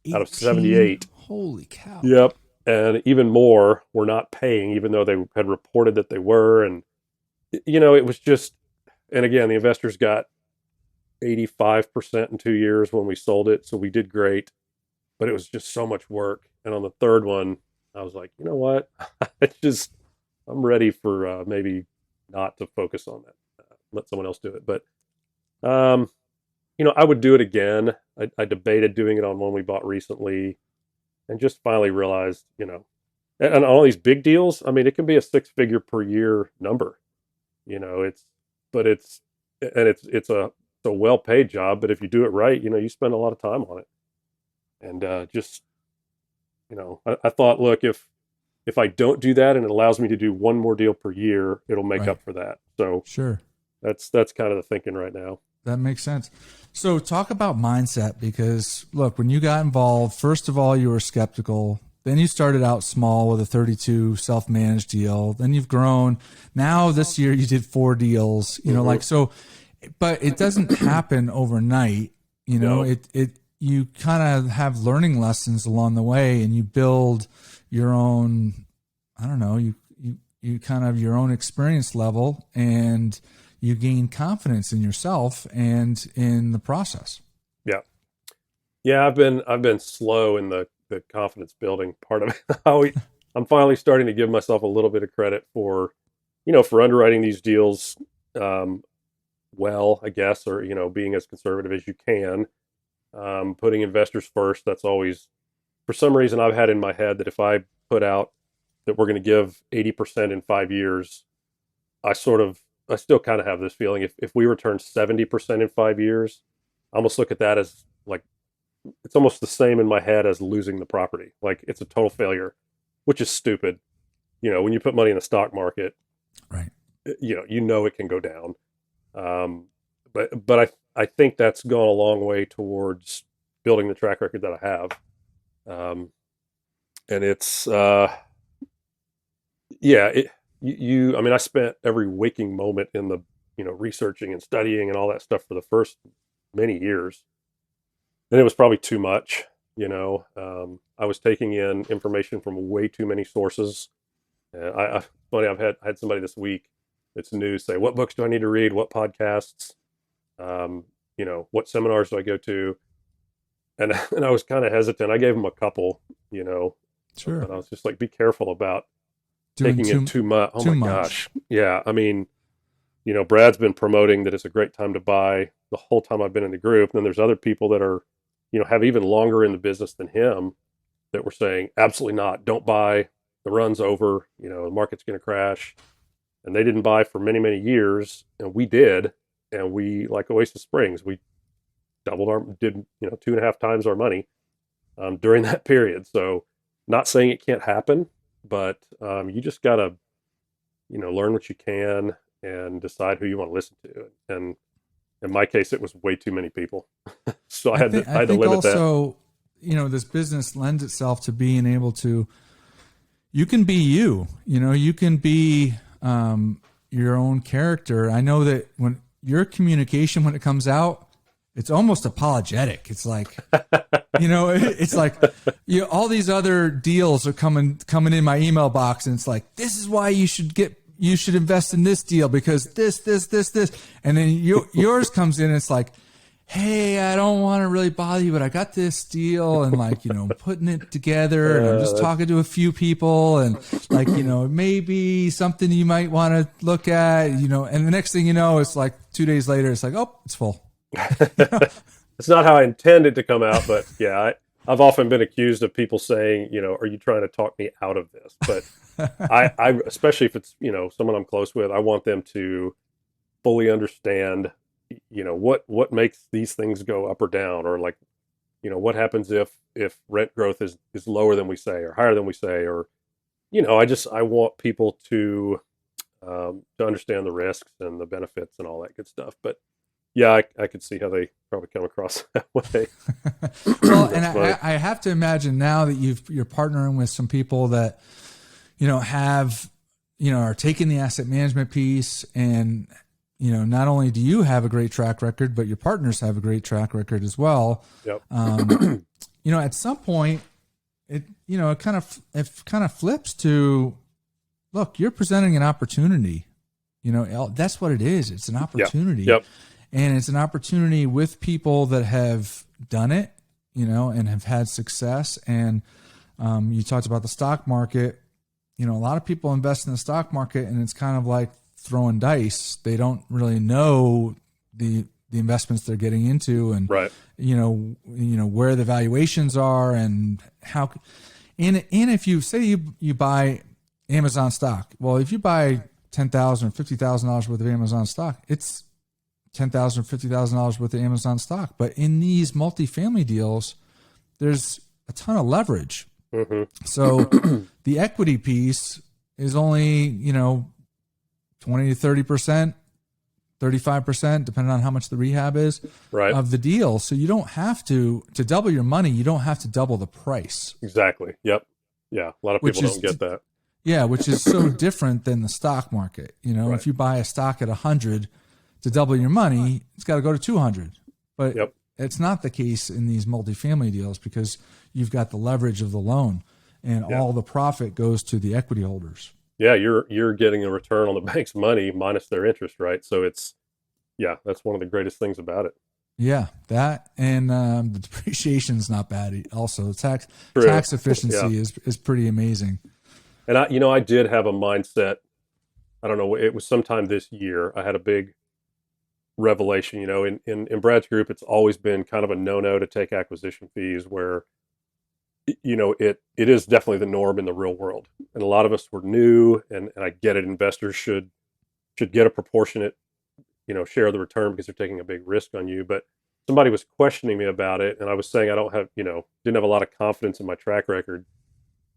18? Out of 78. Holy cow. Yep. And even more were not paying, even though they had reported that they were. And, it was just, and again, the investors got 85% in 2 years when we sold it. So we did great, but it was just so much work. And on the third one, I was like, you know what? I'm ready for maybe not to focus on that. Let someone else do it. But, I would do it again. I debated doing it on one we bought recently and just finally realized, and all these big deals, I mean, it can be a 6-figure per year number, it's a well-paid job, but if you do it right, you spend a lot of time on it. And I thought, look, if I don't do that and it allows me to do one more deal per year, it'll make Right. up for that. So Sure. that's kind of the thinking right now. That makes sense. So talk about mindset, because look, when you got involved, first of all, you were skeptical. Then you started out small with a 32 self-managed deal. Then you've grown. Now this year you did 4 deals, so, but it doesn't happen overnight. No. You kind of have learning lessons along the way, and you build your own, I don't know, you kind of your own experience level, and you gain confidence in yourself and in the process. Yeah. Yeah. I've been slow in the confidence building part of it. I'm finally starting to give myself a little bit of credit for, for underwriting these deals, well, I guess, or, being as conservative as you can, putting investors first. That's always, for some reason, I've had in my head that if I put out that we're going to give 80% in 5 years, I still kind of have this feeling if we return 70% in 5 years, I almost look at that as like, it's almost the same in my head as losing the property. Like it's a total failure, which is stupid. When you put money in the stock market, right, it can go down. But I think that's gone a long way towards building the track record that I have. And it's, I spent every waking moment in the, researching and studying and all that stuff for the first many years. And it was probably too much, I was taking in information from way too many sources. Funny, I've had somebody this week that's new say, what books do I need to read? What podcasts? What seminars do I go to? And I was kind of hesitant. I gave them a couple, Sure. But I was just like, be careful about Doing taking in too much. Oh too my much. gosh. Yeah. I mean, Brad's been promoting that it's a great time to buy the whole time I've been in the group. And then there's other people that are, have even longer in the business than him that were saying, absolutely not. Don't buy. The run's over. The market's going to crash. And they didn't buy for many, many years. And we did. And we, like Oasis Springs, we did 2.5 times our money during that period. So not saying it can't happen, but you just got to, learn what you can and decide who you want to listen to. And in my case, it was way too many people. So I had to limit also, that. This business lends itself to being able to, you can be you can be your own character. I know that when your communication, when it comes out, it's almost apologetic. It's like, it's like, all these other deals are coming in my email box, and it's like, this is why you should invest in this deal because this, and then yours comes in, and it's like, hey, I don't want to really bother you, but I got this deal, and like, putting it together, and I'm just talking to a few people, and like, maybe something you might want to look at, and the next thing you know, it's like 2 days later, it's like, oh, it's full. It's not how I intended to come out, but yeah, I've often been accused of people saying, are you trying to talk me out of this? But I especially if it's, someone I'm close with, I want them to fully understand, what makes these things go up or down, or like, what happens if rent growth is lower than we say or higher than we say, or, I want people to understand the risks and the benefits and all that good stuff. But yeah, I could see how they probably come across that way. Well, and I have to imagine now that you're partnering with some people that, are taking the asset management piece and not only do you have a great track record, but your partners have a great track record as well. Yep. At some point, it kind of flips to, look, you're presenting an opportunity. That's what it is. It's an opportunity. Yep. And it's an opportunity with people that have done it, and have had success. And you talked about the stock market. A lot of people invest in the stock market, and it's kind of like throwing dice. They don't really know the investments they're getting into, and right. Where the valuations are and how. And if you say you buy Amazon stock, well, if you buy $10,000 or $50,000 worth of Amazon stock, it's $10,000 or $50,000 worth of Amazon stock. But in these multifamily deals, there's a ton of leverage. Mm-hmm. So the equity piece is only 20 to 30%, 35%, depending on how much the rehab is, right, of the deal. So you don't have to double your money. You don't have to double the price. Exactly. Yep. Yeah. A lot of people don't get that. Yeah, which is so different than the stock market. Right. If you buy a stock at 100 to double your money, it's got to go to 200. But yep. It's not the case in these multifamily deals because you've got the leverage of the loan, and all the profit goes to the equity holders. Yeah, you're getting a return on the bank's money minus their interest, right? So that's one of the greatest things about it. Yeah, that and the depreciation's not bad. Also, tax efficiency is pretty amazing. And I did have a mindset. I don't know. It was sometime this year. I had a big revelation. In Brad's group, it's always been kind of a no-no to take acquisition fees. Where, it is definitely the norm in the real world. And a lot of us were new, and I get it. Investors should get a proportionate, share of the return because they're taking a big risk on you. But somebody was questioning me about it, and I was saying I don't have, didn't have a lot of confidence in my track record.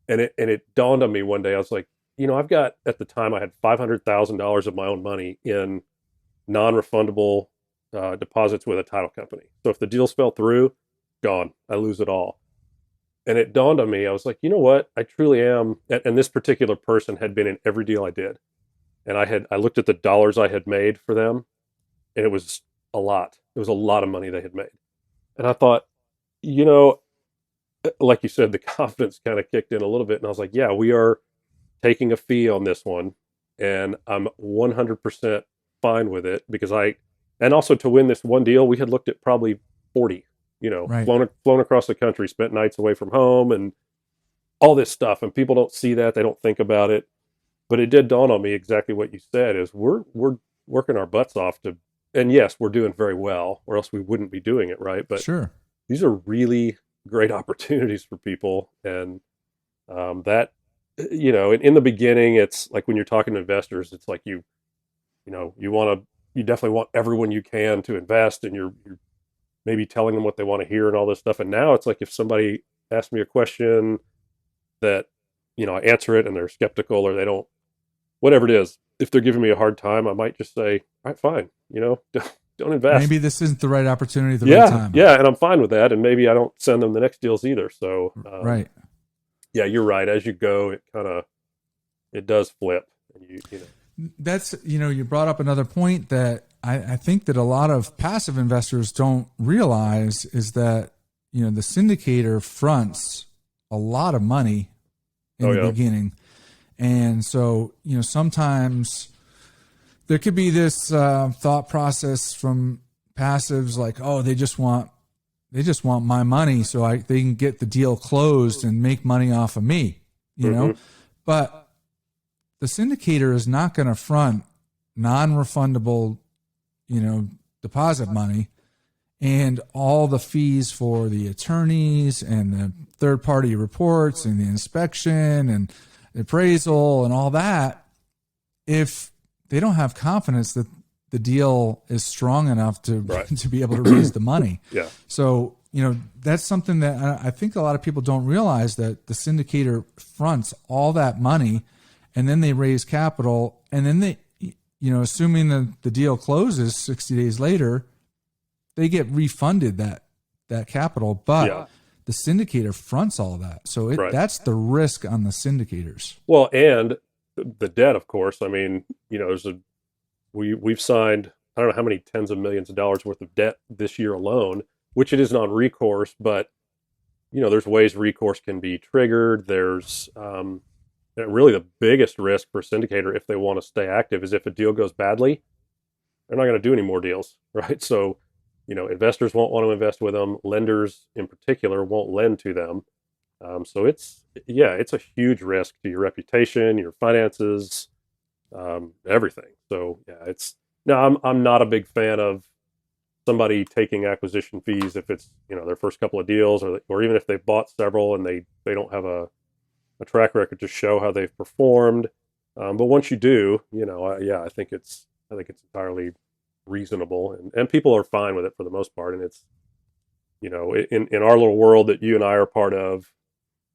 And it dawned on me one day. I was like, I've got, at the time I had $500,000 of my own money in non-refundable deposits with a title company. So if the deals fell through, gone. I lose it all. And it dawned on me. I was like, you know what? I truly am. And this particular person had been in every deal I did. And I looked at the dollars I had made for them, and it was a lot. It was a lot of money they had made. And I thought, like you said, the confidence kind of kicked in a little bit. And I was like, yeah, we are taking a fee on this one. And I'm 100% fine with it because and also to win this one deal, we had looked at probably 40, right. flown across the country, spent nights away from home and all this stuff. And people don't see that. They don't think about it. But it did dawn on me exactly what you said is we're working our butts off and yes, we're doing very well, or else we wouldn't be doing it, right? But sure, these are really great opportunities for people. And that, in the beginning, it's like when you're talking to investors, it's like you definitely want everyone you can to invest, and you're maybe telling them what they want to hear and all this stuff. And now it's like, if somebody asks me a question that, I answer it and they're skeptical or they don't, whatever it is, if they're giving me a hard time, I might just say, all right, fine, don't invest. Maybe this isn't the right opportunity at the right time. Yeah, and I'm fine with that. And maybe I don't send them the next deals either. So, right. Yeah, you're right. As you go, it does flip. That's, you brought up another point that I think that a lot of passive investors don't realize is that, the syndicator fronts a lot of money in the beginning. And so, sometimes there could be this thought process from passives like, oh, they just want my money so they can get the deal closed and make money off of me, know. But the syndicator is not going to front non-refundable, deposit money and all the fees for the attorneys and the third-party reports and the inspection and the appraisal and all that if they don't have confidence that the deal is strong enough to be able to raise the money. Yeah. So, that's something that I think a lot of people don't realize, that the syndicator fronts all that money and then they raise capital, and then they, assuming the deal closes 60 days later, they get refunded that capital, but the syndicator fronts all that. So that's the risk on the syndicators. Well, and the debt, of course. I mean, there's we've signed, I don't know how many tens of millions of dollars worth of debt this year alone, which it is non-recourse, but there's ways recourse can be triggered. There's really the biggest risk for a syndicator if they want to stay active is if a deal goes badly, they're not going to do any more deals, right? So, investors won't want to invest with them. Lenders in particular won't lend to them. So it's a huge risk to your reputation, your finances, everything. So yeah, no, I'm not a big fan of somebody taking acquisition fees if it's, their first couple of deals or even if they've bought several and they don't have a track record to show how they've performed. But once you do, I think it's entirely reasonable and people are fine with it for the most part. And it's, in our little world that you and I are part of,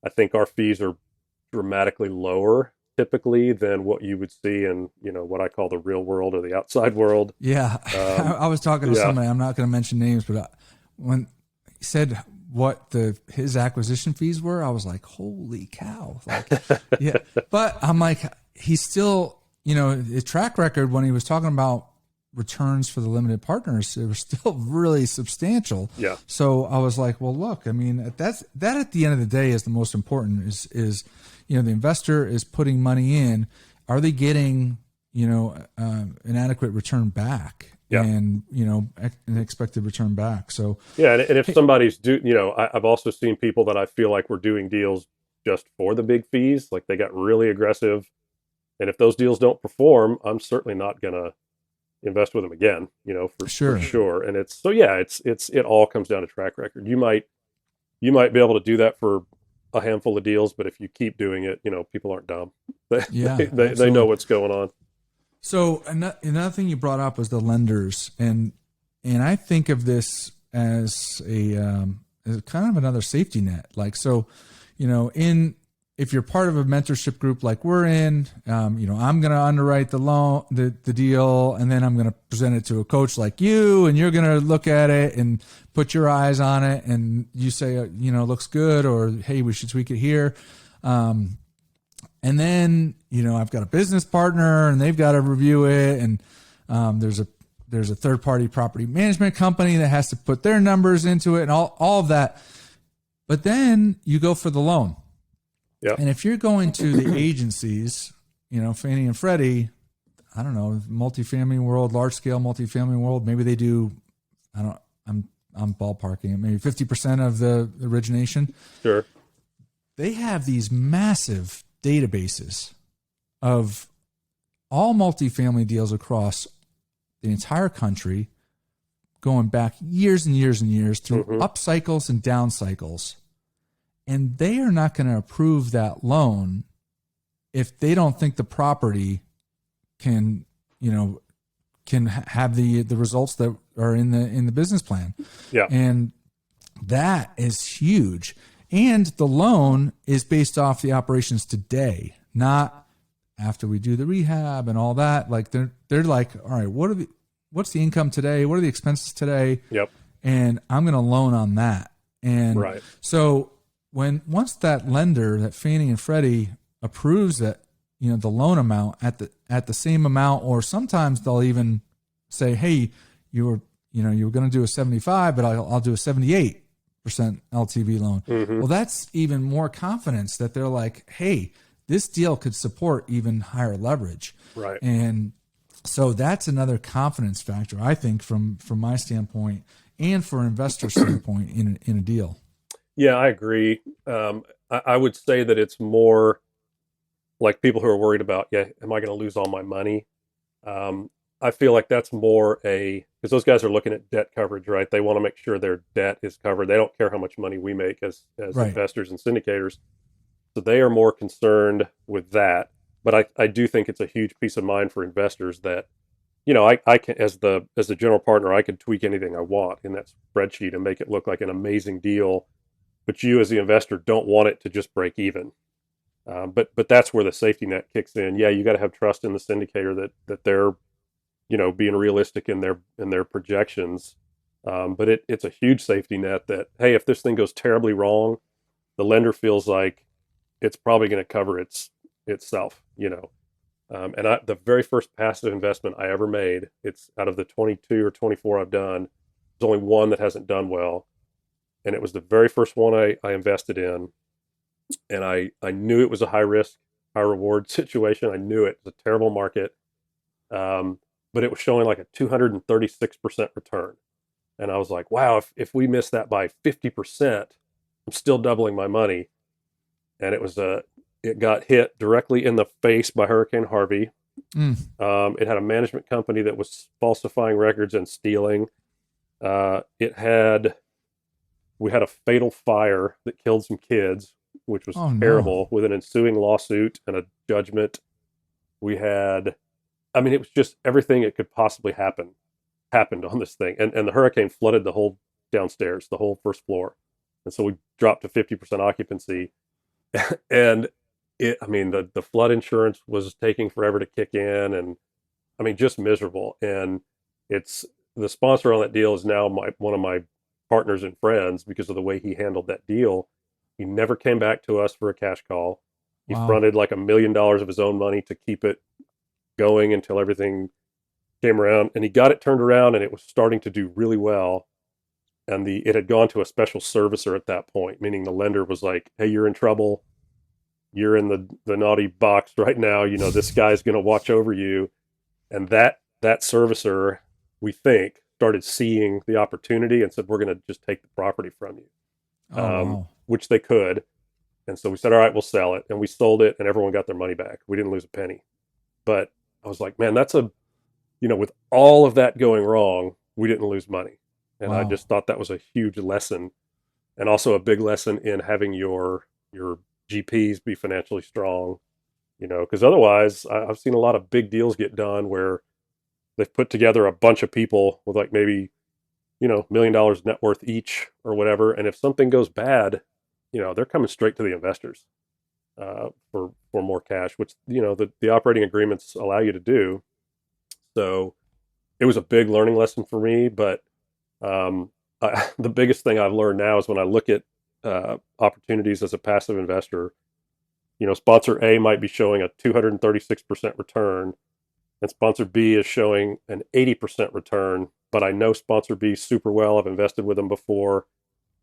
I think our fees are dramatically lower typically than what you would see in, what I call the real world or the outside world. Yeah. I was talking to somebody, I'm not going to mention names, but when he said what his acquisition fees were, I was like, holy cow. Like, yeah. But I'm like, he's still, his track record when he was talking about returns for the limited partners, it was still really substantial. Yeah. So I was like, well, look, I mean, that at the end of the day is the most important is, the investor is putting money in. Are they getting, an adequate return back? Yeah. And, an expected return back. So, yeah. And if somebody's I've also seen people that I feel like were doing deals just for the big fees, like they got really aggressive. And if those deals don't perform, I'm certainly not going to invest with them again, for sure. And it all comes down to track record. You might be able to do that for a handful of deals, but if you keep doing it, people aren't dumb. They know what's going on. So another thing you brought up was the lenders, and I think of this as as kind of another safety net. Like, so, if you're part of a mentorship group like we're in, I'm going to underwrite the loan, the deal, and then I'm going to present it to a coach like you, and you're going to look at it and put your eyes on it, and you say, looks good, or hey, we should tweak it here. And then, I've got a business partner and they've got to review it. And there's a third party property management company that has to put their numbers into it and all of that. But then you go for the loan. Yeah. And if you're going to the agencies, Fannie and Freddie, I don't know, multifamily world, large scale multifamily world, maybe they do, I'm ballparking it, maybe 50% of the origination. Sure. They have these massive databases of all multifamily deals across the entire country, going back years and years and years through up cycles and down cycles. And they are not going to approve that loan if they don't think the property can have the results that are in the business plan. Yeah. And that is huge. And the loan is based off the operations today, not after we do the rehab and all that. Like they're like, all right, what's the income today? What are the expenses today? Yep. And I'm going to loan on that. And right. So once that lender, that Fannie and Freddie approves that, the loan amount at the same amount, or sometimes they'll even say, hey, you were going to do a 75, but I'll do a 78% LTV loan. Well, that's even more confidence that they're like, hey, this deal could support even higher leverage. Right. And so that's another confidence factor, I think, from my standpoint and for an investor standpoint in a deal. Yeah, I agree. I would say that it's more like people who are worried about, am I going to lose all my money? I feel like that's more because those guys are looking at debt coverage, right? They want to make sure their debt is covered. They don't care how much money we make as right. investors and syndicators. So they are more concerned with that. But I do think it's a huge peace of mind for investors that, I can, as the general partner, I can tweak anything I want in that spreadsheet and make it look like an amazing deal. But you as the investor don't want it to just break even. But that's where the safety net kicks in. Yeah, you got to have trust in the syndicator that they're, being realistic in their projections. But it's a huge safety net that, hey, if this thing goes terribly wrong, the lender feels like it's probably going to cover itself. The very first passive investment I ever made, it's out of the 22 or 24 I've done, there's only one that hasn't done well. And it was the very first one I invested in. And I knew it was a high risk, high reward situation. I knew it was a terrible market. But it was showing like a 236% return. And I was like, wow, if we miss that by 50%, I'm still doubling my money. And it got hit directly in the face by Hurricane Harvey. It had a management company that was falsifying records and stealing. We had a fatal fire that killed some kids, which was terrible, with an ensuing lawsuit and a judgment. It was just everything that could possibly happened on this thing. And the hurricane flooded the whole downstairs, the whole first floor. And so we dropped to 50% occupancy. And the flood insurance was taking forever to kick in, and just miserable. And it's the sponsor on that deal is now one of my partners and friends because of the way he handled that deal. He never came back to us for a cash call. He fronted like $1 million of his own money to keep it going until everything came around, and he got it turned around, and it was starting to do really well. And it had gone to a special servicer at that point, meaning the lender was like, hey, you're in trouble. You're in the naughty box right now. This guy's going to watch over you. And that servicer, we think, started seeing the opportunity and said, we're going to just take the property from you, which they could. And so we said, all right, we'll sell it. And we sold it, and everyone got their money back. We didn't lose a penny. But I was like, man, with all of that going wrong, we didn't lose money. And I just thought that was a huge lesson, and also a big lesson in having your GPs be financially strong, because otherwise I've seen a lot of big deals get done where they've put together a bunch of people with like maybe, $1 million net worth each or whatever. And if something goes bad, they're coming straight to the investors for more cash, which, the operating agreements allow you to do. So it was a big learning lesson for me. But the biggest thing I've learned now is when I look at opportunities as a passive investor, sponsor A might be showing a 236% return, and sponsor B is showing an 80% return, but I know sponsor B super well. I've invested with him before.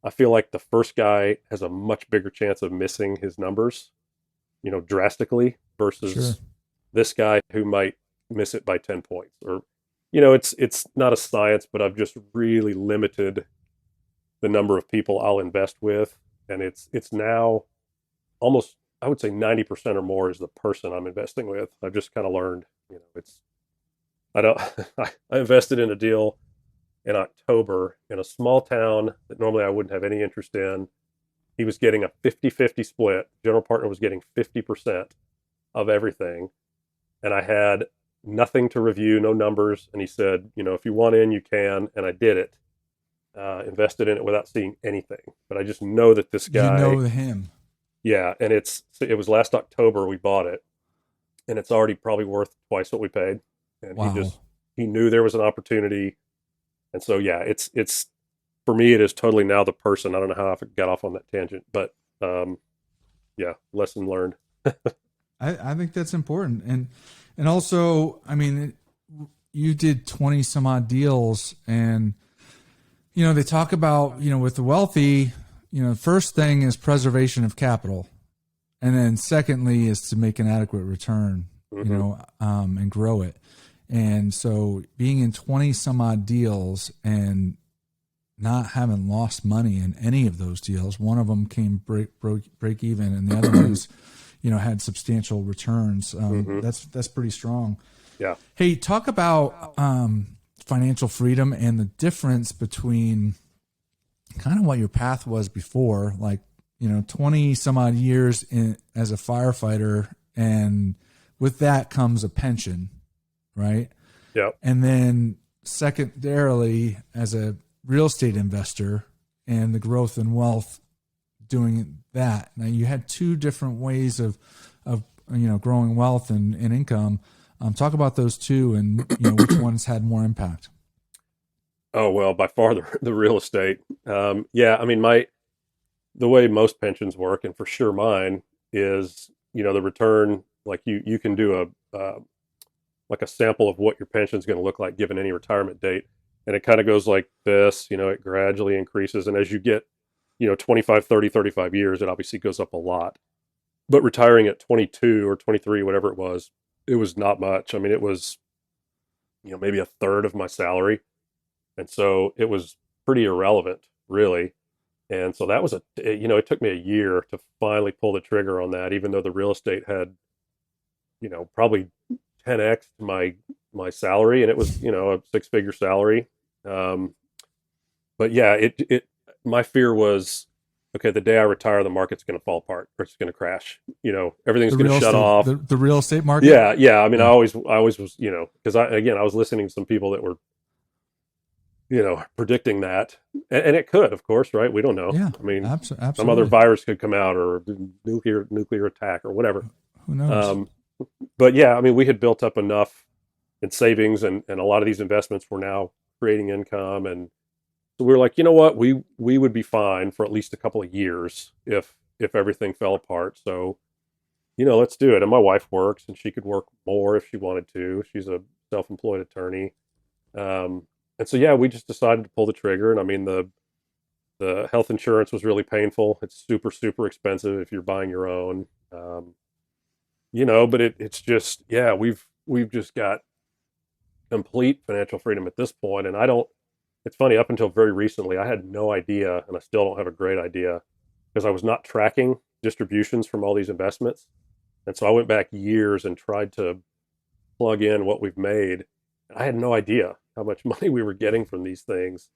I feel like the first guy has a much bigger chance of missing his numbers, drastically, versus this guy who might miss it by 10 points. Or, it's not a science, but I've just really limited the number of people I'll invest with. And it's now almost, I would say 90% or more is the person I'm investing with. I've just kind of learned, I invested in a deal in October in a small town that normally I wouldn't have any interest in. He was getting a 50-50 split. General partner was getting 50% of everything. And I had nothing to review, no numbers. And he said, if you want in, you can. And I did it. Invested in it without seeing anything. But I just know that this guy... You know him. Yeah, and it was last October we bought it. And it's already probably worth twice what we paid. And he knew there was an opportunity. And so, yeah, it's for me, it is totally now the person. I don't know how I got off on that tangent, but lesson learned. I think that's important. And also, you did 20 some odd deals, and, they talk about, with the wealthy, first thing is preservation of capital. And then secondly is to make an adequate return, and grow it. And so being in 20 some odd deals and not having lost money in any of those deals, one of them came break even, and the other ones, had substantial returns. That's pretty strong. Yeah. Hey, talk about financial freedom and the difference between kind of what your path was before, like, 20 some odd years as a firefighter, and with that comes a pension, right? Yeah. And then secondarily, as a real estate investor and the growth and wealth doing that. Now, you had two different ways of growing wealth and income. Talk about those two, and which ones had more impact. Oh, well, by far the real estate. The way most pensions work, and for sure mine, is, the return Like you can do like a sample of what your pension is going to look like given any retirement date. And it kind of goes like this, it gradually increases. And as you get, 25, 30, 35 years, it obviously goes up a lot. But retiring at 22 or 23, whatever it was not much. I mean, it was, maybe a third of my salary. And so it was pretty irrelevant, really. And so that was it took me a year to finally pull the trigger on that, even though the real estate had, probably 10x my salary, and it was, a six-figure salary. But yeah, my fear was, okay, the day I retire, the market's going to fall apart, or it's going to crash. Everything's going to shut off. The real estate market. Yeah. I mean, I always was, because I was listening to some people that were, predicting that, and it could, of course, right? We don't know. Yeah, I mean, absolutely. some other virus could come out, or nuclear attack, or whatever. Who knows? But yeah, I mean, we had built up enough in savings, and a lot of these investments were now creating income, and so we were like, you know what, we would be fine for at least a couple of years if everything fell apart. So, let's do it. And my wife works, and she could work more if she wanted to. She's a self-employed attorney. And so, yeah, we just decided to pull the trigger. And I mean, the health insurance was really painful. It's super, super expensive if you're buying your own. But it's just, yeah, we've just got complete financial freedom at this point. And it's funny, up until very recently, I had no idea, and I still don't have a great idea, because I was not tracking distributions from all these investments. And so I went back years and tried to plug in what we've made. I had no idea how much money we were getting from these things.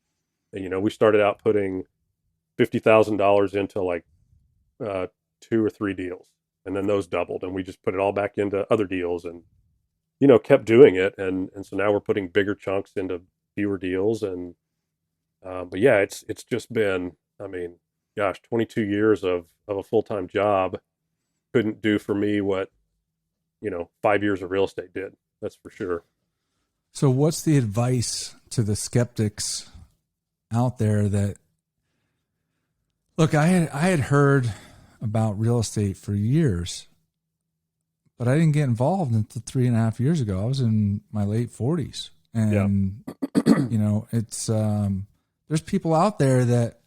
And, we started out putting $50,000 into like 2 or 3 deals, and then those doubled, and we just put it all back into other deals, and, kept doing it. And so now we're putting bigger chunks into fewer deals. And, but yeah, it's just been, I mean, gosh, 22 years of a full-time job couldn't do for me what, 5 years of real estate did. That's for sure. So what's the advice to the skeptics out there that, look, I had heard about real estate for years, but I didn't get involved until 3.5 years ago. I was in my late 40s. And, it's, there's people out there that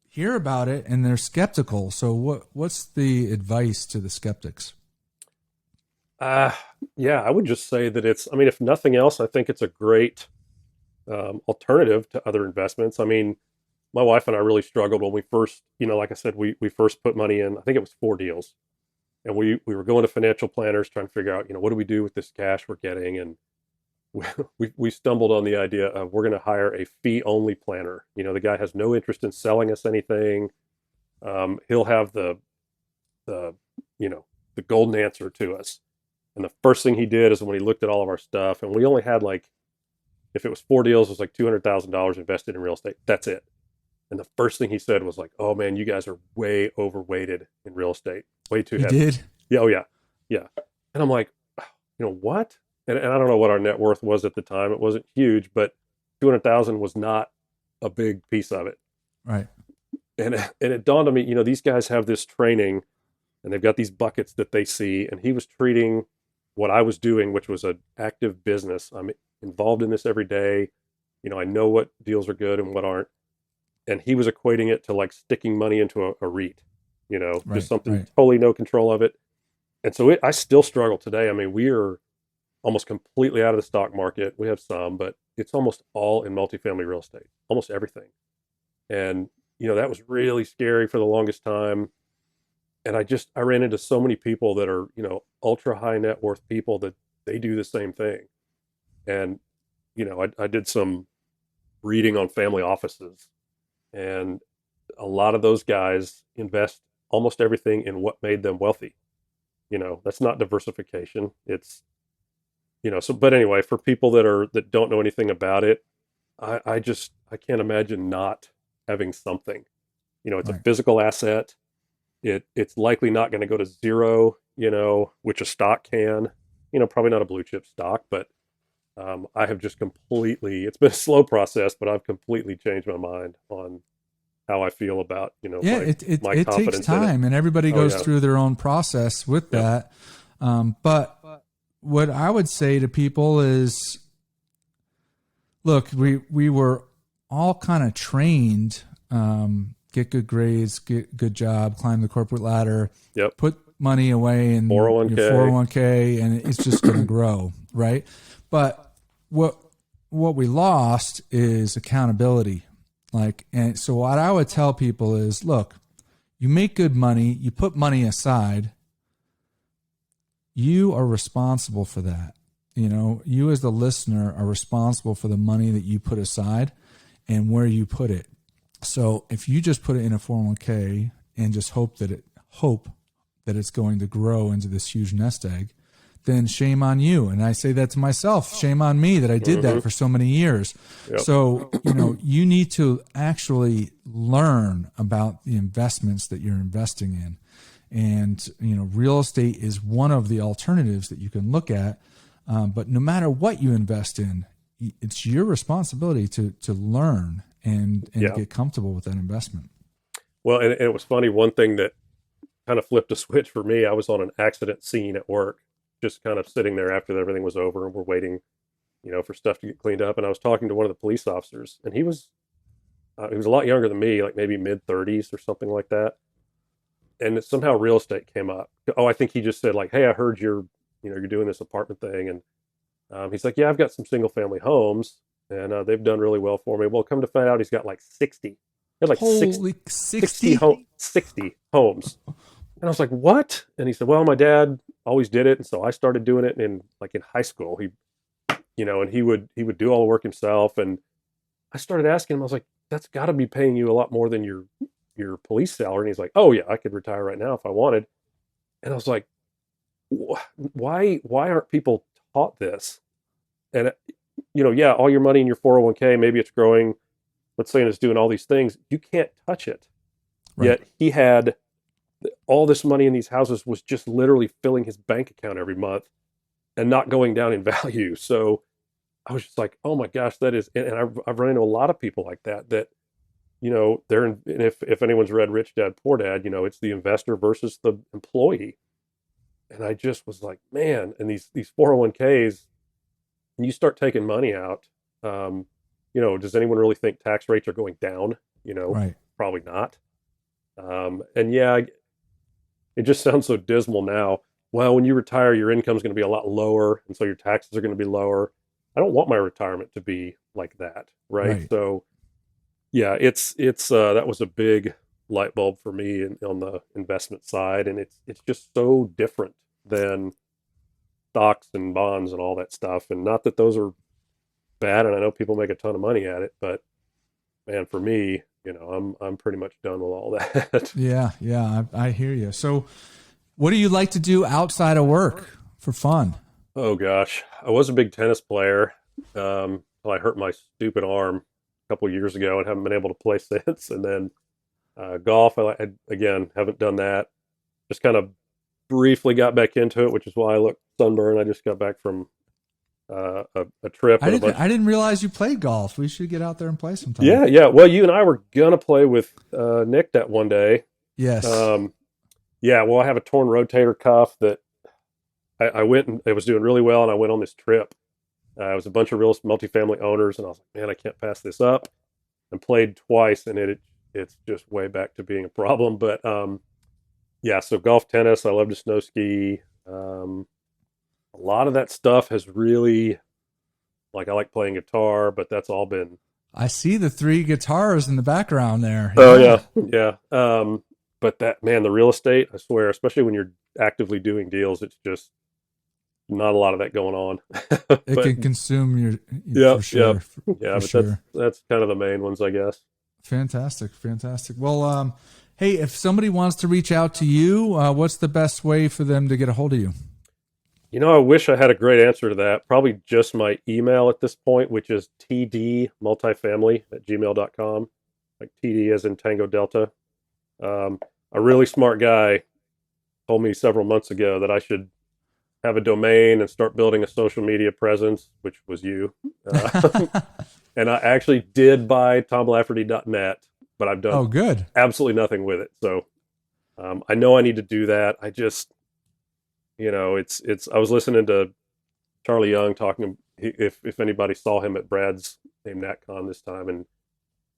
hear about it and they're skeptical. So what's the advice to the skeptics? Yeah, I would just say that if nothing else, I think it's a great alternative to other investments. I mean, my wife and I really struggled when we first, like I said, we first put money in. I think it was 4 deals. And we were going to financial planners trying to figure out, what do we do with this cash we're getting? And we stumbled on the idea of, we're going to hire a fee-only planner. The guy has no interest in selling us anything. He'll have the golden answer to us. And the first thing he did is when he looked at all of our stuff, and we only had if it was 4 deals, it was like $200,000 invested in real estate. That's it. And the first thing he said was like, "Oh man, you guys are way overweighted in real estate. Way too heavy." He did? Yeah. Oh yeah. Yeah. And I'm like, what? And I don't know what our net worth was at the time. It wasn't huge, but 200,000 was not a big piece of it. Right. And it dawned on me, these guys have this training, and they've got these buckets that they see. And he was treating what I was doing, which was an active business. I'm involved in this every day. I know what deals are good and what aren't. And he was equating it to like sticking money into a REIT, just something totally no control of it. And so I still struggle today. I mean, we are almost completely out of the stock market. We have some, but it's almost all in multifamily real estate, almost everything. And, that was really scary for the longest time. And I ran into so many people that are, ultra high net worth people that they do the same thing. And, I did some reading on family offices, and a lot of those guys invest almost everything in what made them wealthy. That's not diversification. It's, but anyway, for people that don't know anything about it, I can't imagine not having something. It's a physical asset. It's likely not going to go to zero, which a stock can, probably not a blue chip stock, but I have just it's been a slow process, but I've completely changed my mind on how I feel about, it takes time, and everybody goes through their own process with that. But what I would say to people is, look, we were all kind of trained, get good grades, get good job, climb the corporate ladder, Yep. put money away in 401k. your 401k, and it's just going to grow, right? But what we lost is accountability. And so what I would tell people is, look, you make good money, you put money aside, you are responsible for that. You as the listener are responsible for the money that you put aside and where you put it. So if you just put it in a 401k and just hope that it's going to grow into this huge nest egg, then shame on you. And I say that to myself, shame on me that I did that for so many years. Yep. So, you need to actually learn about the investments that you're investing in. And, real estate is one of the alternatives that you can look at. But no matter what you invest in, it's your responsibility to learn and get comfortable with that investment. Well, and it was funny. One thing that kind of flipped a switch for me, I was on an accident scene at work, just kind of sitting there after everything was over and we're waiting, for stuff to get cleaned up. And I was talking to one of the police officers, and he was a lot younger than me, like maybe mid-30s or something like that. And somehow real estate came up. Oh, I think he just said like, "Hey, I heard you're doing this apartment thing." And he's like, "Yeah, I've got some single family homes and they've done really well for me." Well, come to find out, he's got like 60. He had like Holy 60 homes. And I was like, "What?" And he said, "Well, my dad always did it. And so I started doing it in high school. And he would do all the work himself." And I started asking him, I was like, "That's got to be paying you a lot more than your police salary." And he's like, "Oh yeah, I could retire right now if I wanted." And I was like, why aren't people taught this? And all your money in your 401k, maybe it's growing, let's say, and it's doing all these things, you can't touch it. Right. Yet he had all this money in these houses, was just literally filling his bank account every month and not going down in value. So I was just like, oh my gosh, that is, and I've run into a lot of people like that they're in, and if anyone's read Rich Dad Poor Dad, it's the investor versus the employee. And I just was like, man, and these 401ks, and you start taking money out, does anyone really think tax rates are going down? Right. Probably not. And yeah, it just sounds so dismal now. Well, when you retire, your income is going to be a lot lower, and so your taxes are going to be lower. I don't want my retirement to be like that, right? So, yeah, it's that was a big light bulb for me on the investment side, and it's just so different than stocks and bonds and all that stuff. And not that those are bad, and I know people make a ton of money at it, but man, for me, I'm pretty much done with all that. Yeah, I hear you. So, what do you like to do outside of work for fun? Oh gosh, I was a big tennis player until I hurt my stupid arm a couple of years ago and haven't been able to play since. And then golf, I again haven't done that. Just kind of briefly got back into it, which is why I look sunburned. I just got back from a trip. I didn't realize you played golf. We should get out there and play sometime. Yeah. Well, you and I were gonna play with Nick that one day. Yes. Well, I have a torn rotator cuff that I went and it was doing really well, and I went on this trip. It was a bunch of real multifamily owners, and I was like, man, I can't pass this up. And played twice, and it's just way back to being a problem. But so golf, tennis, I love to snow ski. A lot of that stuff has really, I like playing guitar, but that's all been. I see the 3 guitars in the background there. Oh yeah. But that, man, the real estate, I swear, especially when you're actively doing deals, it's just not a lot of that going on. It can consume your, for sure. Yeah, but that's kind of the main ones, I guess. Fantastic. Well, hey, if somebody wants to reach out to you, what's the best way for them to get a hold of you? I wish I had a great answer to that. Probably just my email at this point, which is tdmultifamily@gmail.com, like TD as in Tango Delta. A really smart guy told me several months ago that I should have a domain and start building a social media presence, which was you. And I actually did buy tomlafferty.net, but I've done absolutely nothing with it. So I know I need to do that. I was listening to Charlie Young talking, if anybody saw him at Brad's name NatCon this time, and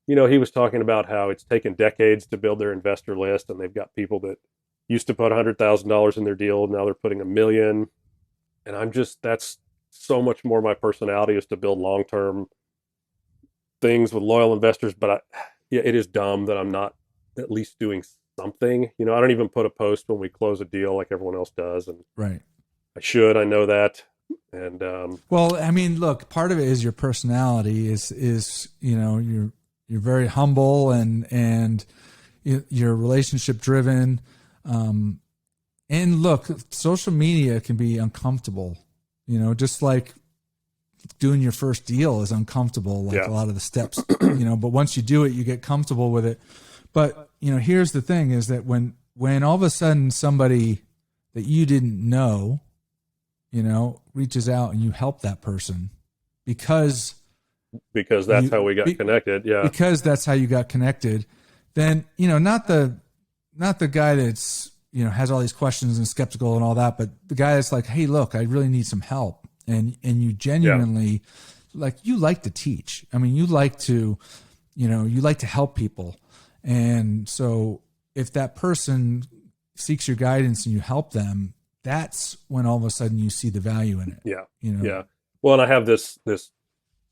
he was talking about how it's taken decades to build their investor list, and they've got people that used to put $100,000 in their deal, now they're putting $1 million, and that's so much more my personality, is to build long-term things with loyal investors. But it is dumb that I'm not at least doing something. I don't even put a post when we close a deal like everyone else does, and right. I know that. And well, I mean, look, part of it is your personality is you're very humble and you're relationship driven. And look, social media can be uncomfortable, just like doing your first deal is uncomfortable, like a lot of the steps, but once you do it, you get comfortable with it. But, here's the thing is that when all of a sudden somebody that you didn't know, reaches out and you help that person because that's how we got connected. Yeah. Because that's how you got connected. Then, not the guy that's, has all these questions and skeptical and all that, but the guy that's like, hey, look, I really need some help. And you genuinely you like to teach. I mean, you like to help people. And so if that person seeks your guidance and you help them, that's when all of a sudden you see the value in it. Yeah. Yeah. Well, and I have this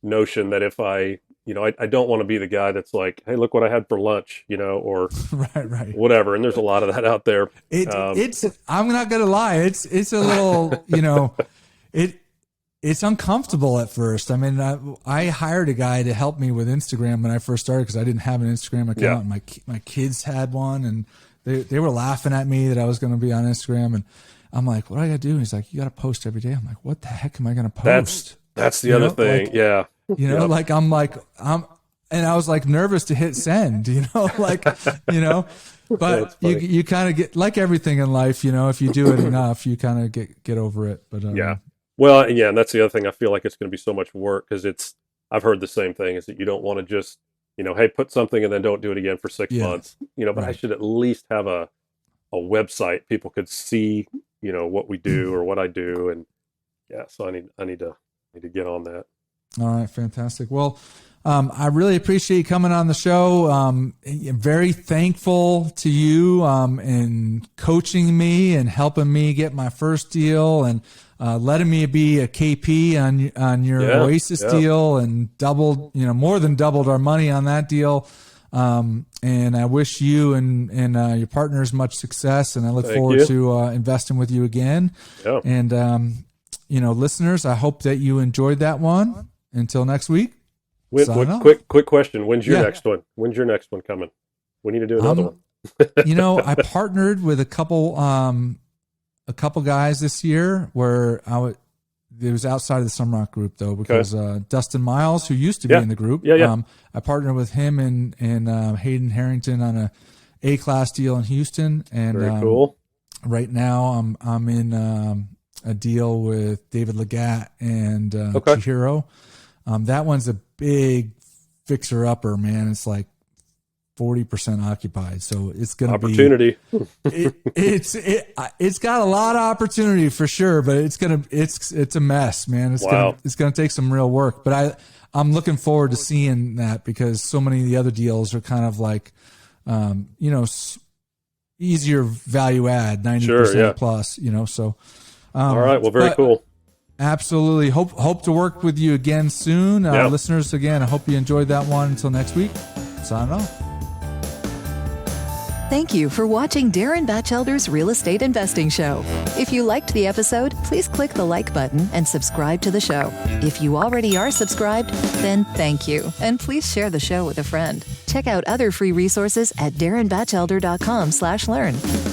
notion that if I don't want to be the guy that's like, hey, look what I had for lunch, or right. whatever. And there's a lot of that out there. It's I'm not going to lie. It's a little, it's uncomfortable at first. I mean, I hired a guy to help me with Instagram when I first started because I didn't have an Instagram account. Yeah. My kids had one, and they were laughing at me that I was going to be on Instagram. And I'm like, what do I got to do? And he's like, you got to post every day. I'm like, what the heck am I going to post? That's the other thing. Like, yeah. And I was like nervous to hit send, but you kind of get, like everything in life, if you do it enough, you kind of get over it. But yeah. Well, yeah, and that's the other thing. I feel like it's going to be so much work because I've heard the same thing, is that you don't want to just, hey, put something and then don't do it again for 6 months, but right. I should at least have a website people could see, what we do or what I do. And yeah, so I need to get on that. All right. Fantastic. Well, I really appreciate you coming on the show. I'm very thankful to you in coaching me and helping me get my first deal and letting me be a KP on your Oasis deal, and more than doubled our money on that deal. And I wish you and your partners much success, and I look forward to investing with you again. Yeah. And listeners, I hope that you enjoyed that one. Until next week. Quick question. When's your next one? When's your next one coming? We need to do another one. I partnered with a couple guys this year where it was outside of the Sumrock group though, because Dustin Miles, who used to be in the group, I partnered with him and Hayden Harrington on a class deal in Houston. And very cool. Right now I'm in a deal with David Legatt and Chihiro. That one's a big fixer-upper, man. It's like 40% occupied, so it's going to be opportunity. It's got a lot of opportunity for sure, but it's a mess, man. It's gonna take some real work. But I'm looking forward to seeing that, because so many of the other deals are kind of like, easier value add, 90% plus. So. All right. Well, very cool. Absolutely. Hope to work with you again soon. Listeners, again, I hope you enjoyed that one. Until next week, sign off. Thank you for watching Darin Batchelder's Real Estate Investing Show. If you liked the episode, please click the like button and subscribe to the show. If you already are subscribed, then thank you. And please share the show with a friend. Check out other free resources at darinbatchelder.com/learn.